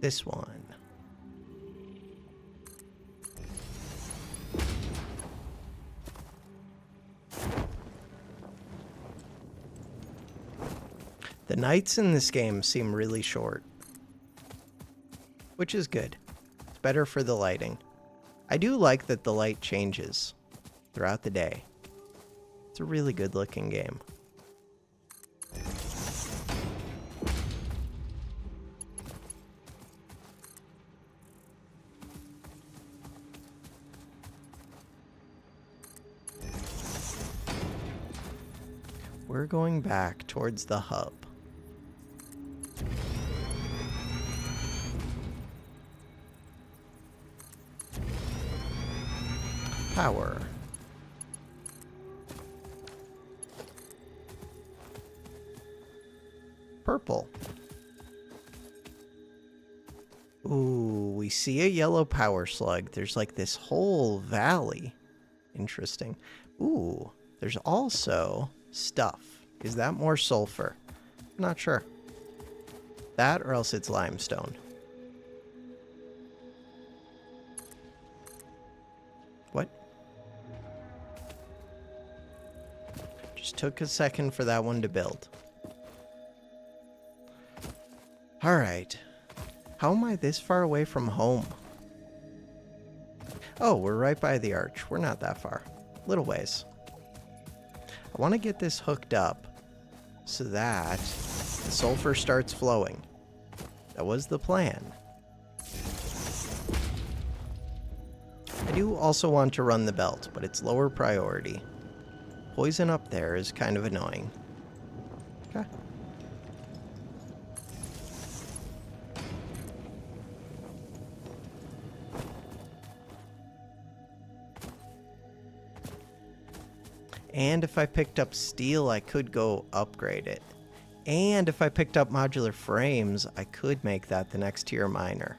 This one. The nights in this game seem really short, which is good. It's better for the lighting. I do like that the light changes throughout the day. It's a really good looking game. We're going back towards the hub. Power. Purple. Ooh, we see a yellow power slug. There's like this whole valley. Interesting. Ooh, there's also stuff. Is that more sulfur? I'm not sure. That or else it's limestone. What? Just took a second for that one to build. Alright. How am I this far away from home? Oh, we're right by the arch. We're not that far. Little ways. I want to get this hooked up so that the sulfur starts flowing. That was the plan. I do also want to run the belt, but it's lower priority. Poison up there is kind of annoying. Okay. And if I picked up steel, I could go upgrade it. And if I picked up modular frames, I could make that the next tier miner.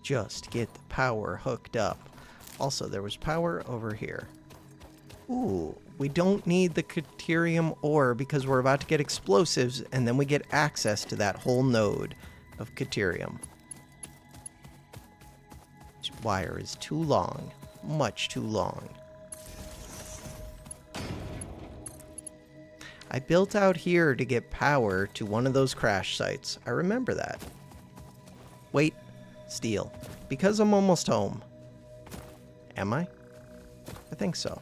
Just get the power hooked up. Also, there was power over here. Ooh, we don't need the Caterium ore because we're about to get explosives, and then we get access to that whole node of Caterium. This wire is too long. Much too long. I built out here to get power to one of those crash sites. I remember that. Wait. Steel. Because I'm almost home. Am I? I think so.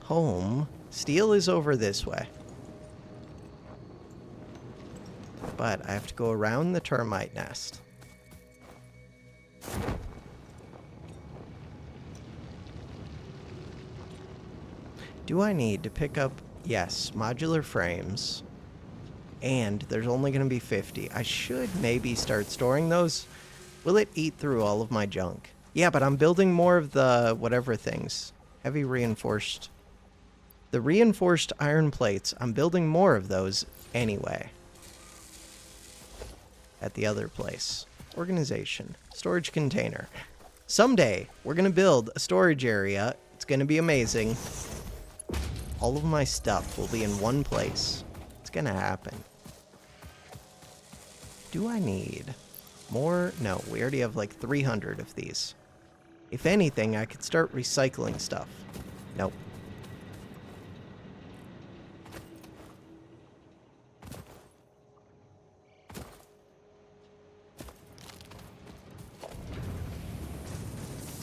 Home. Steel is over this way. But I have to go around the termite nest. Do I need to pick up, yes, modular frames? And there's only going to be 50. I should maybe start storing those. Will it eat through all of my junk? Yeah, but I'm building more of the whatever things. Heavy reinforced. The reinforced iron plates, I'm building more of those anyway. At the other place. Organization. Storage container. Someday, we're going to build a storage area. It's going to be amazing. All of my stuff will be in one place. It's gonna happen. Do I need more? No, we already have like 300 of these. If anything, I could start recycling stuff. Nope.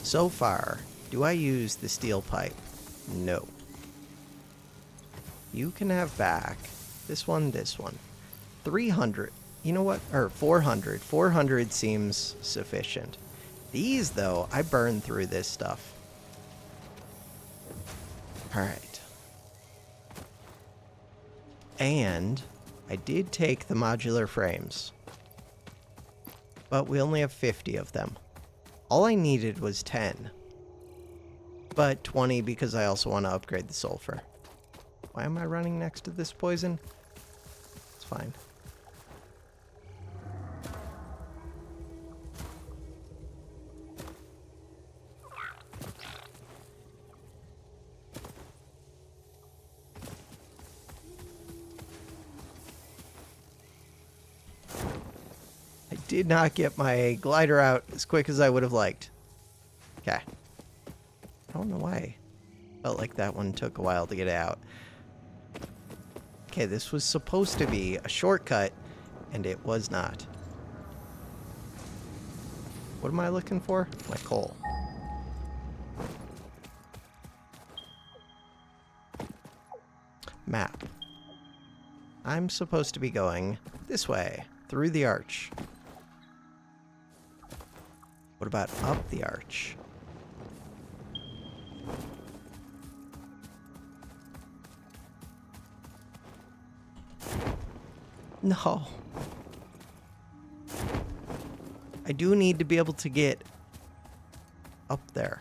So far, do I use the steel pipe? No. You can have back this one, 300. You know what? Or 400. 400 seems sufficient. These, though, I burn through this stuff. Alright. And I did take the modular frames. But we only have 50 of them. All I needed was 10. But 20 because I also want to upgrade the sulfur. Why am I running next to this poison? It's fine. I did not get my glider out as quick as I would have liked. Okay. I don't know why. Felt like that one took a while to get out. Okay, this was supposed to be a shortcut, and it was not. What am I looking for? My coal. Map. I'm supposed to be going this way, through the arch. What about up the arch? No. I do need to be able to get up there.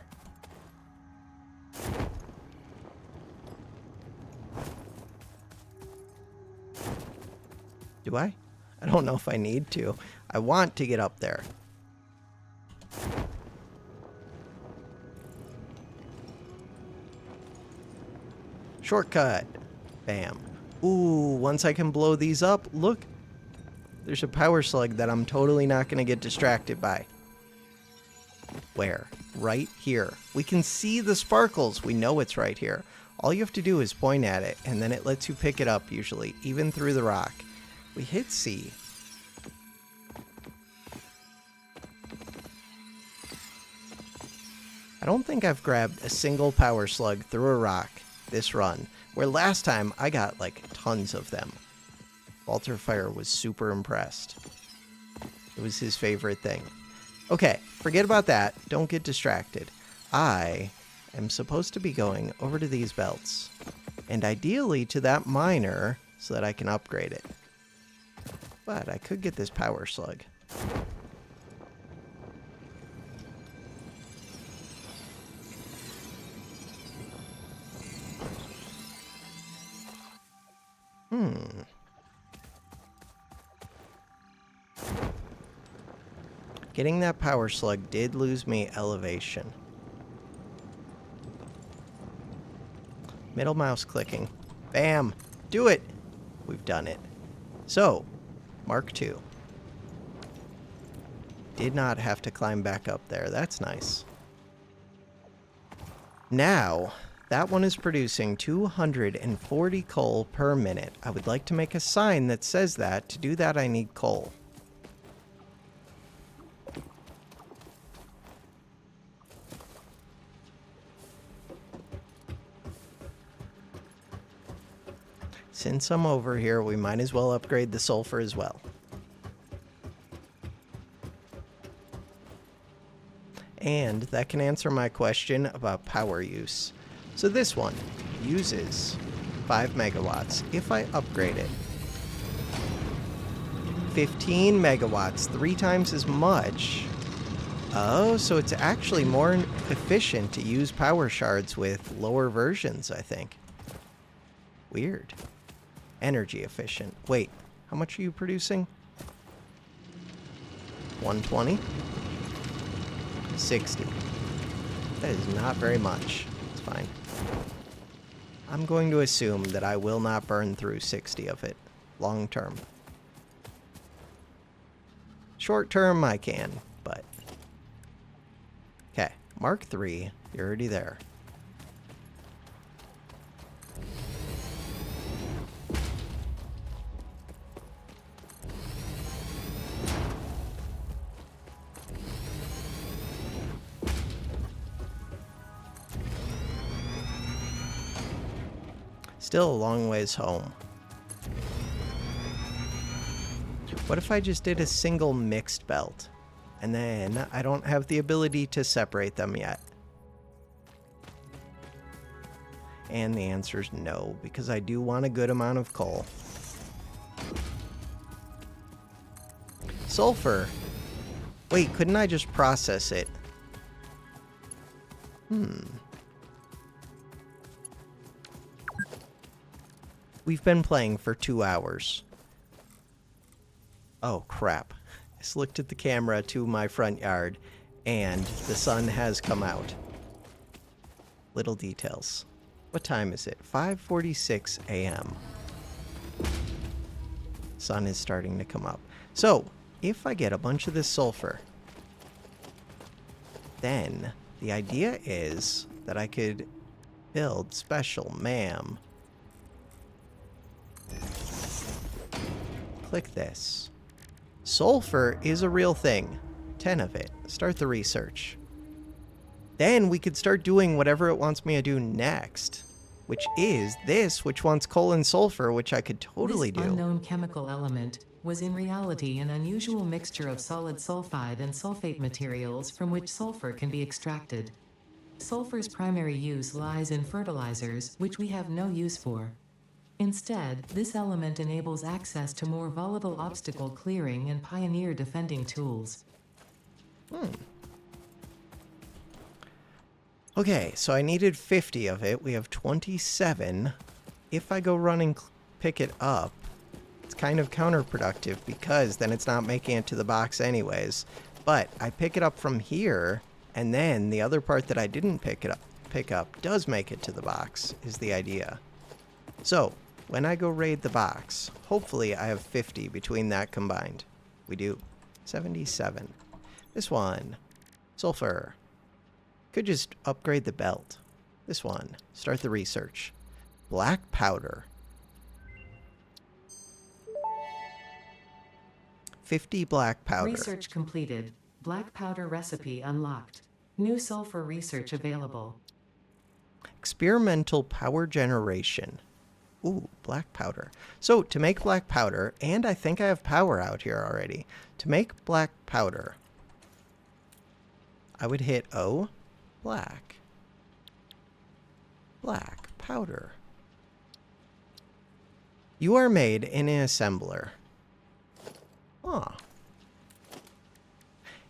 Do I? I don't know if I need to. I want to get up there. Shortcut. Bam. Ooh, once I can blow these up, look. There's a power slug that I'm totally not going to get distracted by. Where? Right here. We can see the sparkles. We know it's right here. All you have to do is point at it, and then it lets you pick it up usually, even through the rock. We hit C. I don't think I've grabbed a single power slug through a rock this run, where last time I got like tons of them. Walter Fire was super impressed. It was his favorite thing. Okay, forget about that. Don't get distracted. I am supposed to be going over to these belts, and ideally to that miner so that I can upgrade it. But I could get this power slug. Getting that power slug did lose me elevation. Middle mouse clicking. Bam! Do it! We've done it. So, Mark II. Did not have to climb back up there. That's nice. Now, that one is producing 240 coal per minute. I would like to make a sign that says that. To do that, I need coal. Since I'm over here, we might as well upgrade the sulfur as well. And that can answer my question about power use. So this one uses 5 megawatts. If I upgrade it, 15 megawatts, 3 times as much. Oh, so it's actually more efficient to use power shards with lower versions, I think. Weird. Energy efficient. Wait, how much are you producing? 120? 60. That is not very much. It's fine. I'm going to assume that I will not burn through 60 of it long term. Short term, I can, but... Okay, Mark III, you're already there. Still a long ways home. What if I just did a single mixed belt? And then I don't have the ability to separate them yet. And the answer is no, because I do want a good amount of coal. Sulfur. Wait, couldn't I just process it? We've been playing for 2 hours. Oh, crap. I just looked at the camera to my front yard, and the sun has come out. Little details. What time is it? 5:46 a.m. Sun is starting to come up. So, if I get a bunch of this sulfur, then the idea is that I could build special ma'am. Click this. Sulfur is a real thing. 10 of it. Start the research. Then we could start doing whatever it wants me to do next, which is this, which wants coal and sulfur, which I could totally This do. unknown chemical element was in reality an unusual mixture of solid sulfide and sulfate materials from which sulfur can be extracted. Sulfur's primary use lies in fertilizers, which we have no use for. Instead, this element enables access to more volatile obstacle clearing and pioneer defending tools. Okay, so I needed 50 of it. We have 27. If I go run and pick it up, it's kind of counterproductive because then it's not making it to the box anyways. But I pick it up from here, and then the other part that I didn't pick up does make it to the box, is the idea. So, when I go raid the box, hopefully I have 50 between that combined. We do. 77. This one. Sulfur. Could just upgrade the belt. This one. Start the research. Black powder. 50 black powder. Research completed. Black powder recipe unlocked. New sulfur research available. Experimental power generation. Ooh, black powder. So, to make black powder, and I think I have power out here already. To make black powder, I would hit O, black. Black powder. You are made in an assembler. Huh.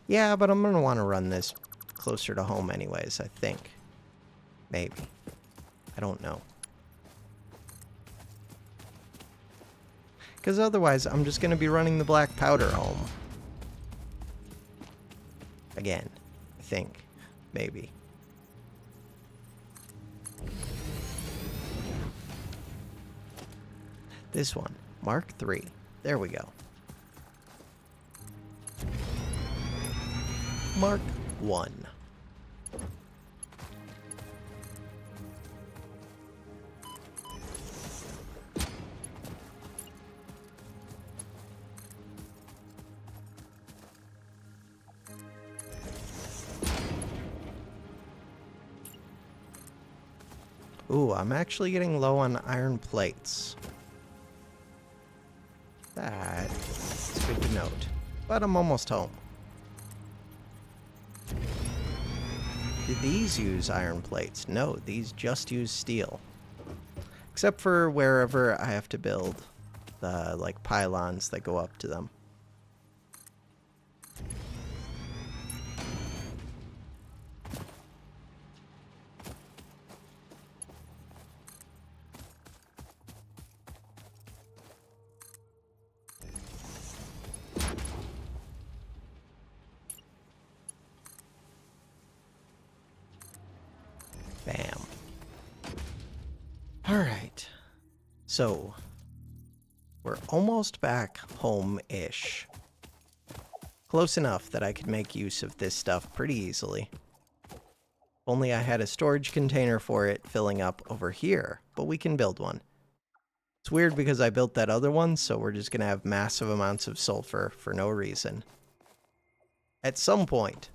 Yeah, but I'm going to want to run this closer to home anyways, I think. Maybe. I don't know. Because otherwise, I'm just going to be running the black powder home. Again, I think. Maybe. This one. Mark III. There we go. Mark I. Ooh, I'm actually getting low on iron plates. That's good to note. But I'm almost home. Did these use iron plates? No, these just use steel. Except for wherever I have to build the, like, pylons that go up to them. Bam. Alright. So, we're almost back home-ish. Close enough that I could make use of this stuff pretty easily. Only I had a storage container for it filling up over here, but we can build one. It's weird because I built that other one, so we're just going to have massive amounts of sulfur for no reason. At some point.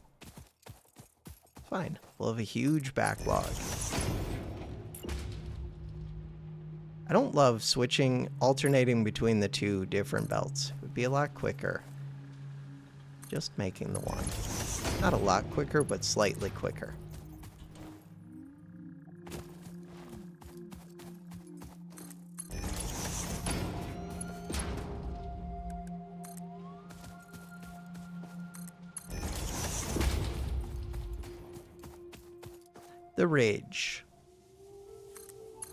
Fine. We'll have a huge backlog. I don't love alternating between the two different belts. It would be a lot quicker. Just making the one. Not a lot quicker, but slightly quicker. The ridge.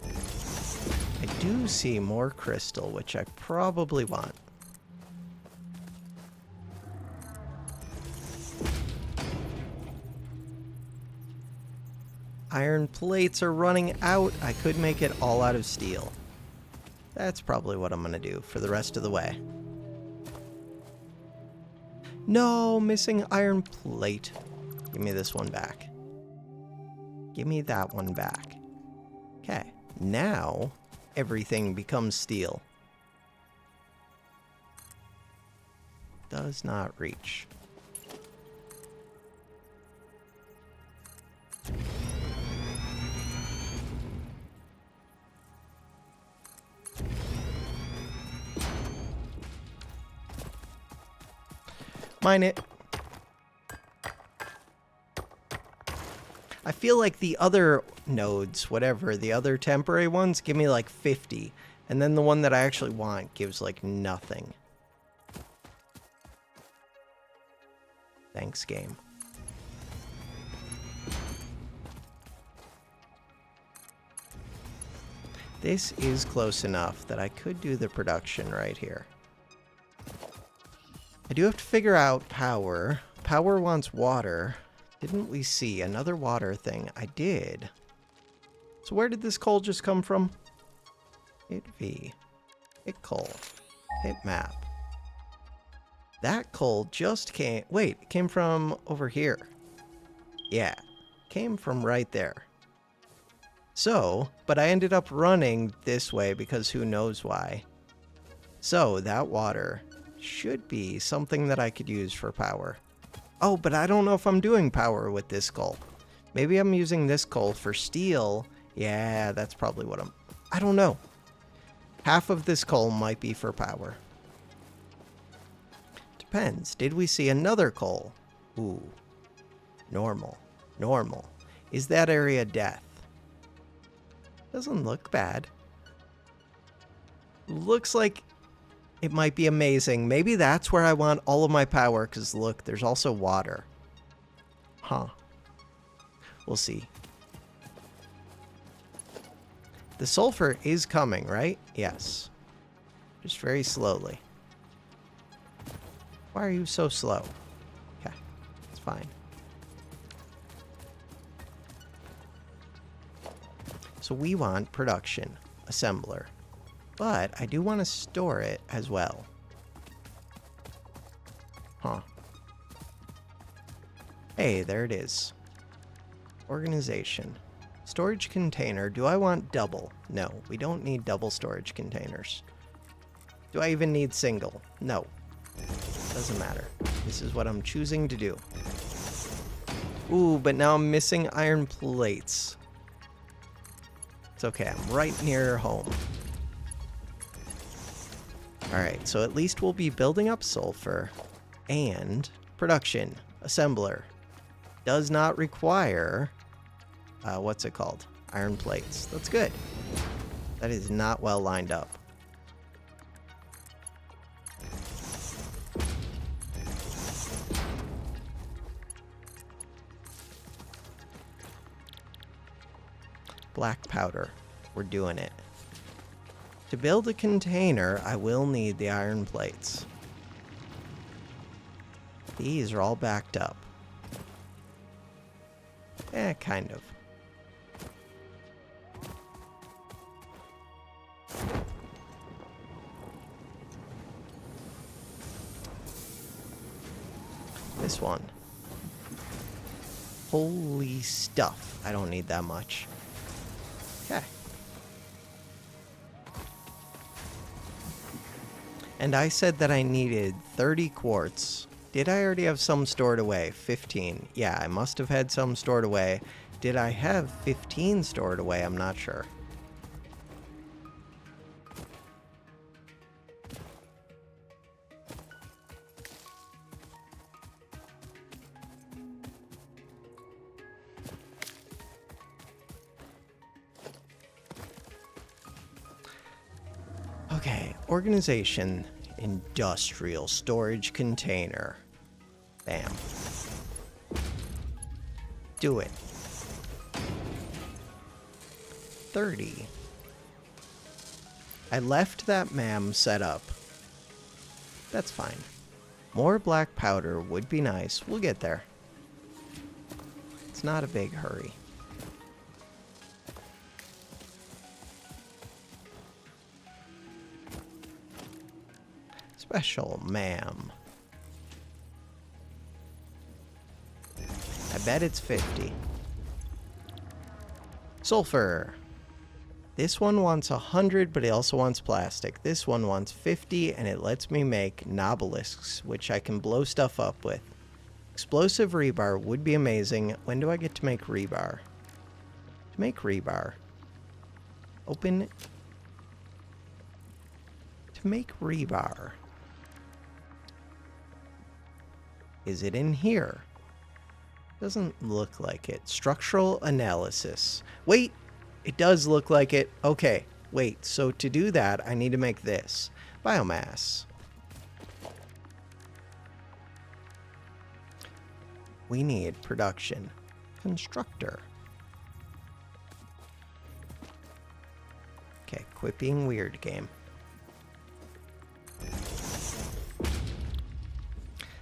I do see more crystal, which I probably want. Iron plates are running out. I could make it all out of steel. That's probably what I'm going to do for the rest of the way. No, missing iron plate. Give me this one back. Give me that one back. Okay, now everything becomes steel. Does not reach. Mine it. I feel like the other nodes, whatever, the other temporary ones, give me like 50. And then the one that I actually want gives like nothing. Thanks, game. This is close enough that I could do the production right here. I do have to figure out power. Power wants water. Didn't we see another water thing? I did. So where did this coal just come from? Hit V. Hit coal. Hit map. That coal just came... Wait, it came from over here. Yeah. Came from right there. So, but I ended up running this way because who knows why. So, that water should be something that I could use for power. Oh, but I don't know if I'm doing power with this coal. Maybe I'm using this coal for steel. Yeah, that's probably what I don't know. Half of this coal might be for power. Depends. Did we see another coal? Ooh. Normal. Normal. Is that area death? Doesn't look bad. Looks like it might be amazing. Maybe that's where I want all of my power, because look, there's also water. Huh. We'll see. The sulfur is coming, right? Yes. Just very slowly. Why are you so slow? Okay, it's fine. So we want production, assembler. But I do want to store it as well. Huh. Hey, there it is. Organization. Storage container. Do I want double? No, we don't need double storage containers. Do I even need single? No. Doesn't matter. This is what I'm choosing to do. Ooh, but now I'm missing iron plates. It's okay, I'm right near home. Alright, so at least we'll be building up sulfur. And production. Assembler. Does not require... what's it called? Iron plates. That's good. That is not well lined up. Black powder. We're doing it. To build a container, I will need the iron plates. These are all backed up. Kind of. This one. Holy stuff. I don't need that much. Okay. And I said that I needed 30 quartz. Did I already have some stored away? 15. Yeah, I must have had some stored away. Did I have 15 stored away? I'm not sure. Okay, organization, industrial storage container. Bam. Do it. 30. I left that MAM set up. That's fine. More black powder would be nice. We'll get there. It's not a big hurry. Special MAM. I bet it's 50. Sulfur. This one wants 100, but it also wants plastic. This one wants 50, and it lets me make nobelisks, which I can blow stuff up with. Explosive rebar would be amazing. When do I get to make rebar? To make rebar. Open. To make rebar. Is it in here? Doesn't look like it. Structural analysis. Wait! It does look like it. Okay, wait. So to do that, I need to make this. Biomass. We need production. Constructor. Okay, quit being weird, game.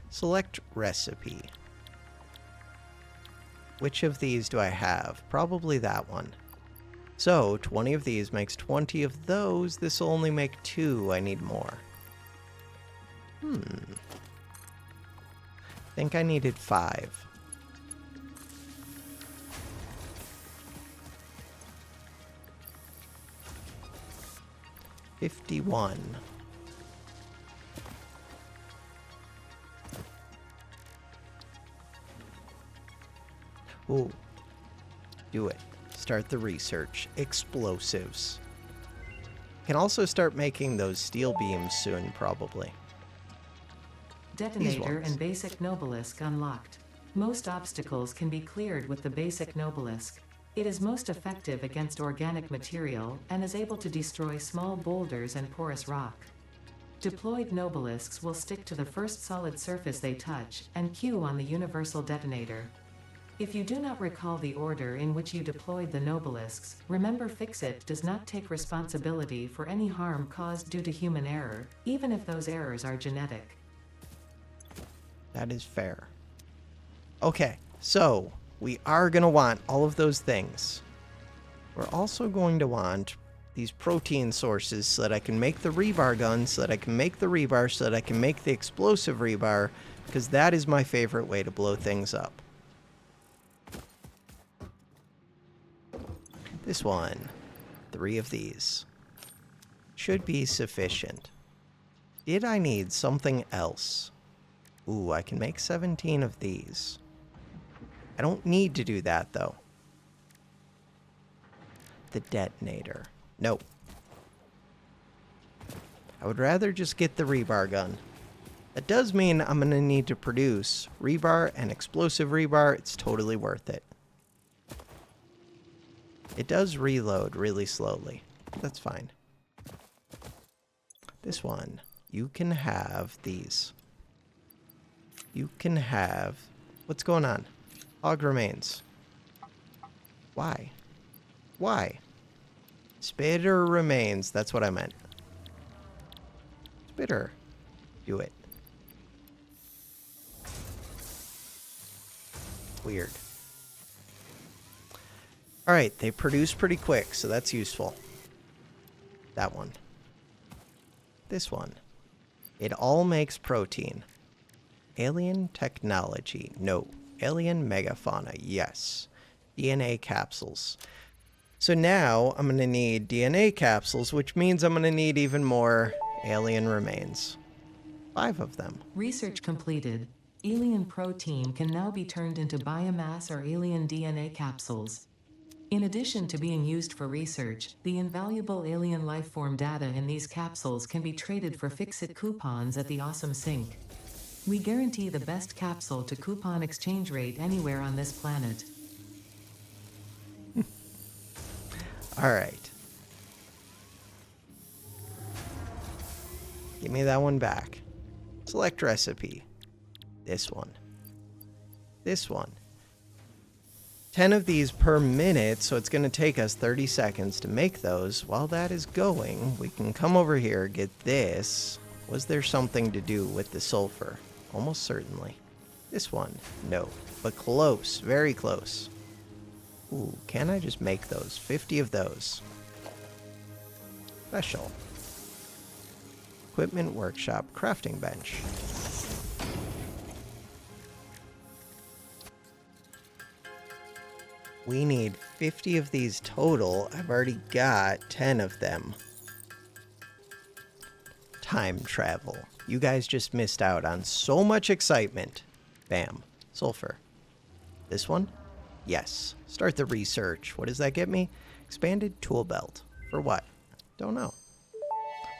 Select recipe. Which of these do I have? Probably that one. So, 20 of these makes 20 of those. This will only make 2. I need more. I think I needed 5. $51. Ooh. Do it. Start the research. Explosives. Can also start making those steel beams soon, probably. Detonator and basic Nobelisk unlocked. Most obstacles can be cleared with the basic Nobelisk. It is most effective against organic material and is able to destroy small boulders and porous rock. Deployed Nobelisks will stick to the first solid surface they touch and queue on the universal detonator. If you do not recall the order in which you deployed the Nobelisks, remember Fixit does not take responsibility for any harm caused due to human error, even if those errors are genetic. That is fair. Okay, so we are going to want all of those things. We're also going to want these protein sources so that I can make the rebar gun, so that I can make the rebar, so that I can make the explosive rebar, because that is my favorite way to blow things up. This one, 3 of these, should be sufficient. Did I need something else? Ooh, I can make 17 of these. I don't need to do that, though. The detonator. Nope. I would rather just get the rebar gun. That does mean I'm going to need to produce rebar and explosive rebar. It's totally worth it. It does reload really slowly. That's fine. This one, you can have these. You can have... What's going on? Hog remains. Why? Why? Spitter remains. That's what I meant. Spitter. Do it. Weird. Alright, they produce pretty quick, so that's useful. That one. This one. It all makes protein. Alien technology. No. Alien megafauna, yes. DNA capsules. So now I'm going to need DNA capsules, which means I'm going to need even more alien remains. 5 of them. Research completed. Alien protein can now be turned into biomass or alien DNA capsules. In addition to being used for research, the invaluable alien lifeform data in these capsules can be traded for Fixit coupons at the Awesome Sink. We guarantee the best capsule to coupon exchange rate anywhere on this planet. All right. Give me that one back. Select recipe. This one. This one. 10 of these per minute, so it's going to take us 30 seconds to make those. While that is going, we can come over here, get this. Was there something to do with the sulfur? Almost certainly. This one, no. But close, very close. Ooh, can I just make those? 50 of those. Special. Equipment workshop, crafting bench. We need 50 of these total. I've already got 10 of them. Time travel. You guys just missed out on so much excitement. Bam. Sulfur. This one? Yes. Start the research. What does that get me? Expanded tool belt. For what? Don't know.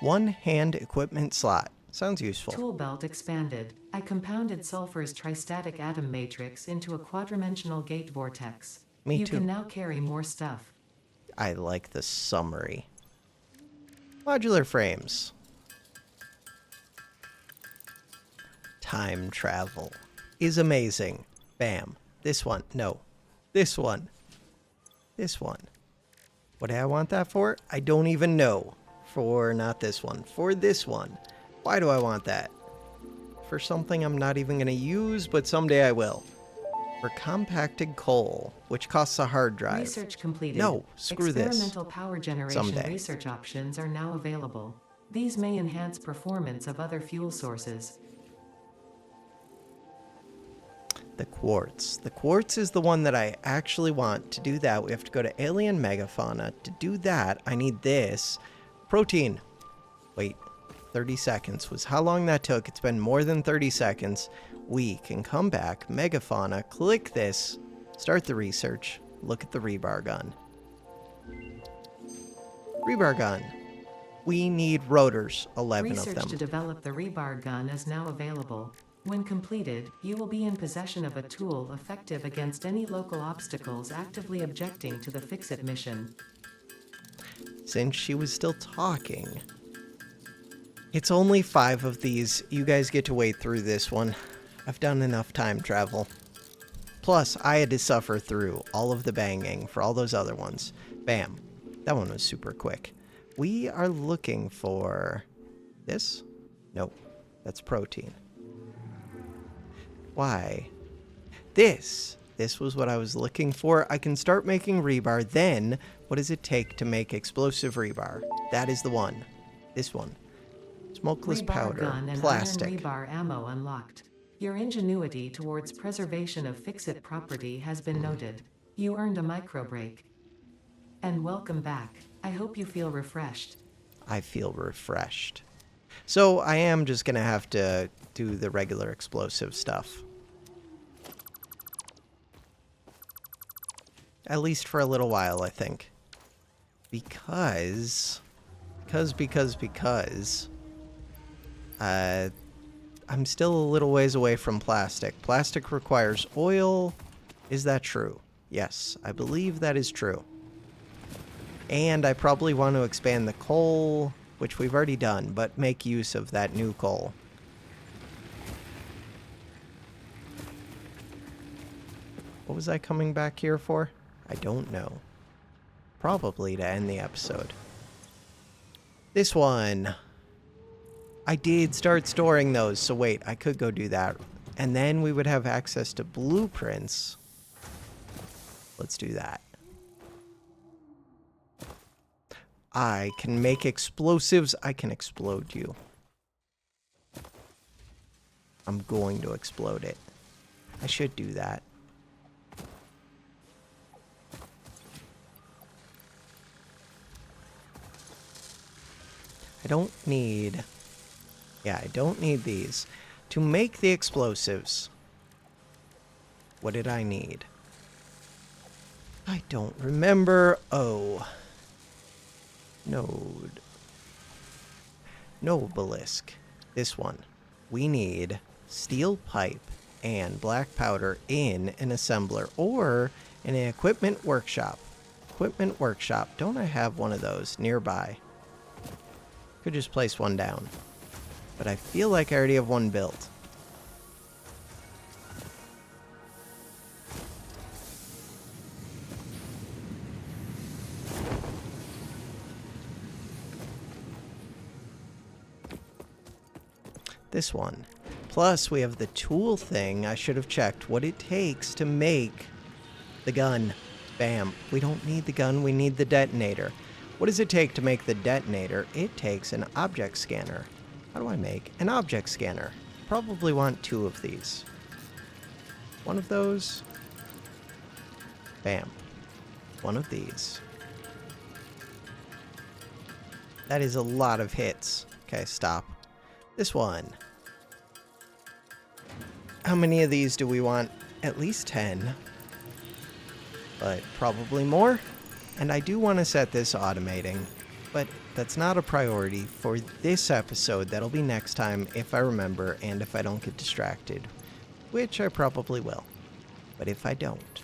1 hand equipment slot. Sounds useful. Tool belt expanded. I compounded sulfur's tristatic atom matrix into a quadrimensional gate vortex. Me you too. can now carry more stuff. I like the summary. Modular frames. Time travel is amazing. Bam. This one. No. This one. This one. What do I want that for? I don't even know. For not this one. For this one. Why do I want that? For something I'm not even going to use, but someday I will. For compacted coal, which costs a hard drive. Research completed. No, screw this. Experimental power generation Someday. research options are now available. These may enhance performance of other fuel sources. The quartz. The quartz is the one that I actually want. To do that, we have to go to alien megafauna. To do that, I need this. Protein. Wait, 30 seconds was how long that took. It's been more than 30 seconds. We can come back, megafauna, click this, start the research, look at the rebar gun. Rebar gun. We need rotors, 11 of Research them. to develop the rebar gun is now available. When completed, you will be in possession of a tool effective against any local obstacles actively objecting to the Fixit mission. Since she was still talking. It's only 5 of these. You guys get to wait through this one. I've done enough time travel. Plus, I had to suffer through all of the banging for all those other ones. Bam. That one was super quick. We are looking for this? Nope. That's protein. Why? This. This was what I was looking for. I can start making rebar. Then, what does it take to make explosive rebar? That is the one. This one. Smokeless Rebar powder. gun and Plastic. iron rebar ammo unlocked. Your ingenuity towards preservation of Fixit property has been noted. You earned a micro break. And welcome back. I hope you feel refreshed. I feel refreshed. So I am just going to have to do the regular explosive stuff. At least for a little while, I think. Because I'm still a little ways away from plastic. Plastic requires oil. Is that true? Yes, I believe that is true. And I probably want to expand the coal, which we've already done, but make use of that new coal. What was I coming back here for? I don't know. Probably to end the episode. This one. I did start storing those, so wait, I could go do that. And then we would have access to blueprints. Let's do that. I can make explosives. I can explode you. I'm going to explode it. I should do that. I don't need... Yeah, I don't need these. To make the explosives, what did I need? I don't remember. Oh. Node. No obelisk. This one. We need steel pipe and black powder in an assembler or in an equipment workshop. Equipment workshop. Don't I have one of those nearby? Could just place one down. But I feel like I already have one built. This one. Plus, we have the tool thing. I should have checked what it takes to make the gun. Bam. We don't need the gun, we need the detonator. What does it take to make the detonator? It takes an object scanner. How do I make an object scanner? Probably want 2 of these. One of those. Bam. One of these. That is a lot of hits. Okay, stop. This one. How many of these do we want? At least 10. But probably more. And I do want to set this automating. But that's not a priority for this episode. That'll be next time if I remember and if I don't get distracted. Which I probably will. But if I don't.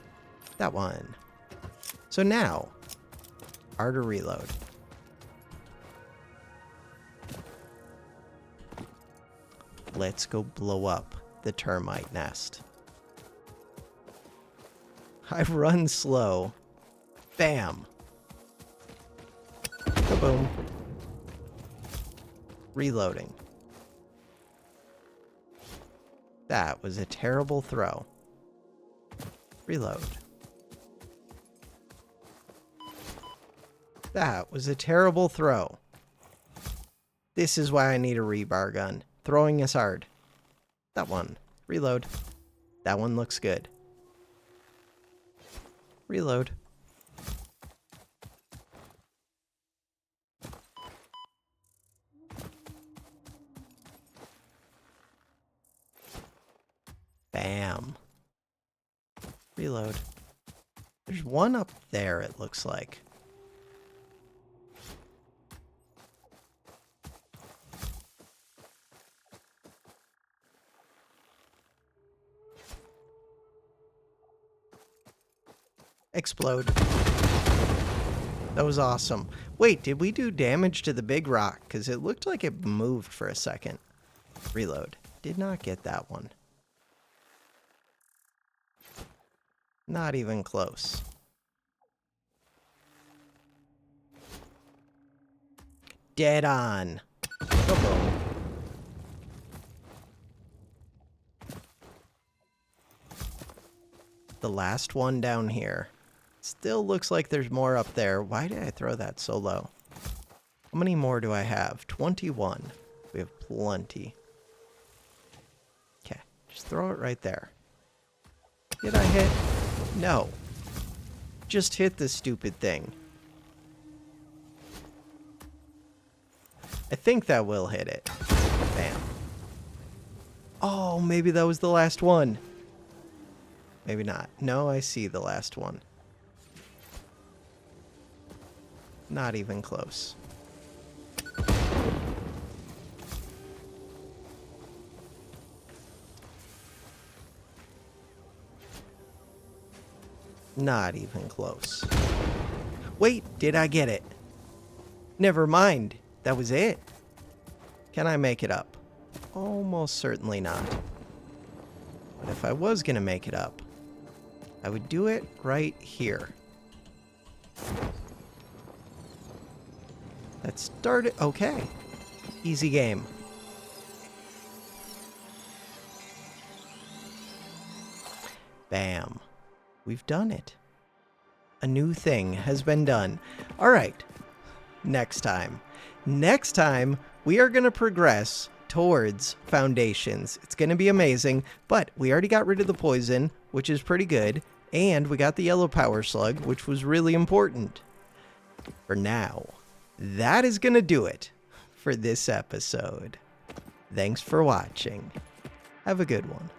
That one. So now. R to reload. Let's go blow up the termite nest. I run slow. Bam. Kaboom. Reloading. That was a terrible throw. Reload. That was a terrible throw. This is why I need a rebar gun. Throwing is hard. That one. Reload. That one looks good. Reload. Bam. Reload. There's one up there, it looks like. Explode. That was awesome. Wait, did we do damage to the big rock? Because it looked like it moved for a second. Reload. Did not get that one. Not even close. Dead on. Kaboom. The last one down here. Still looks like there's more up there. Why did I throw that so low? How many more do I have? 21. We have plenty. Okay, just throw it right there. Did I hit? No. Just hit this stupid thing. I think that will hit it. Bam. Oh, maybe that was the last one. Maybe not. No, I see the last one. Not even close. Not even close. Wait, did I get it? Never mind. That was it. Can I make it up? Almost certainly not. But if I was gonna make it up, I would do it right here. Let's start it. Okay. Easy game. Bam. We've done it. A new thing has been done. All right. Next time. Next time, we are going to progress towards foundations. It's going to be amazing, but we already got rid of the poison, which is pretty good, and we got the yellow power slug, which was really important. For now, that is going to do it for this episode. Thanks for watching. Have a good one.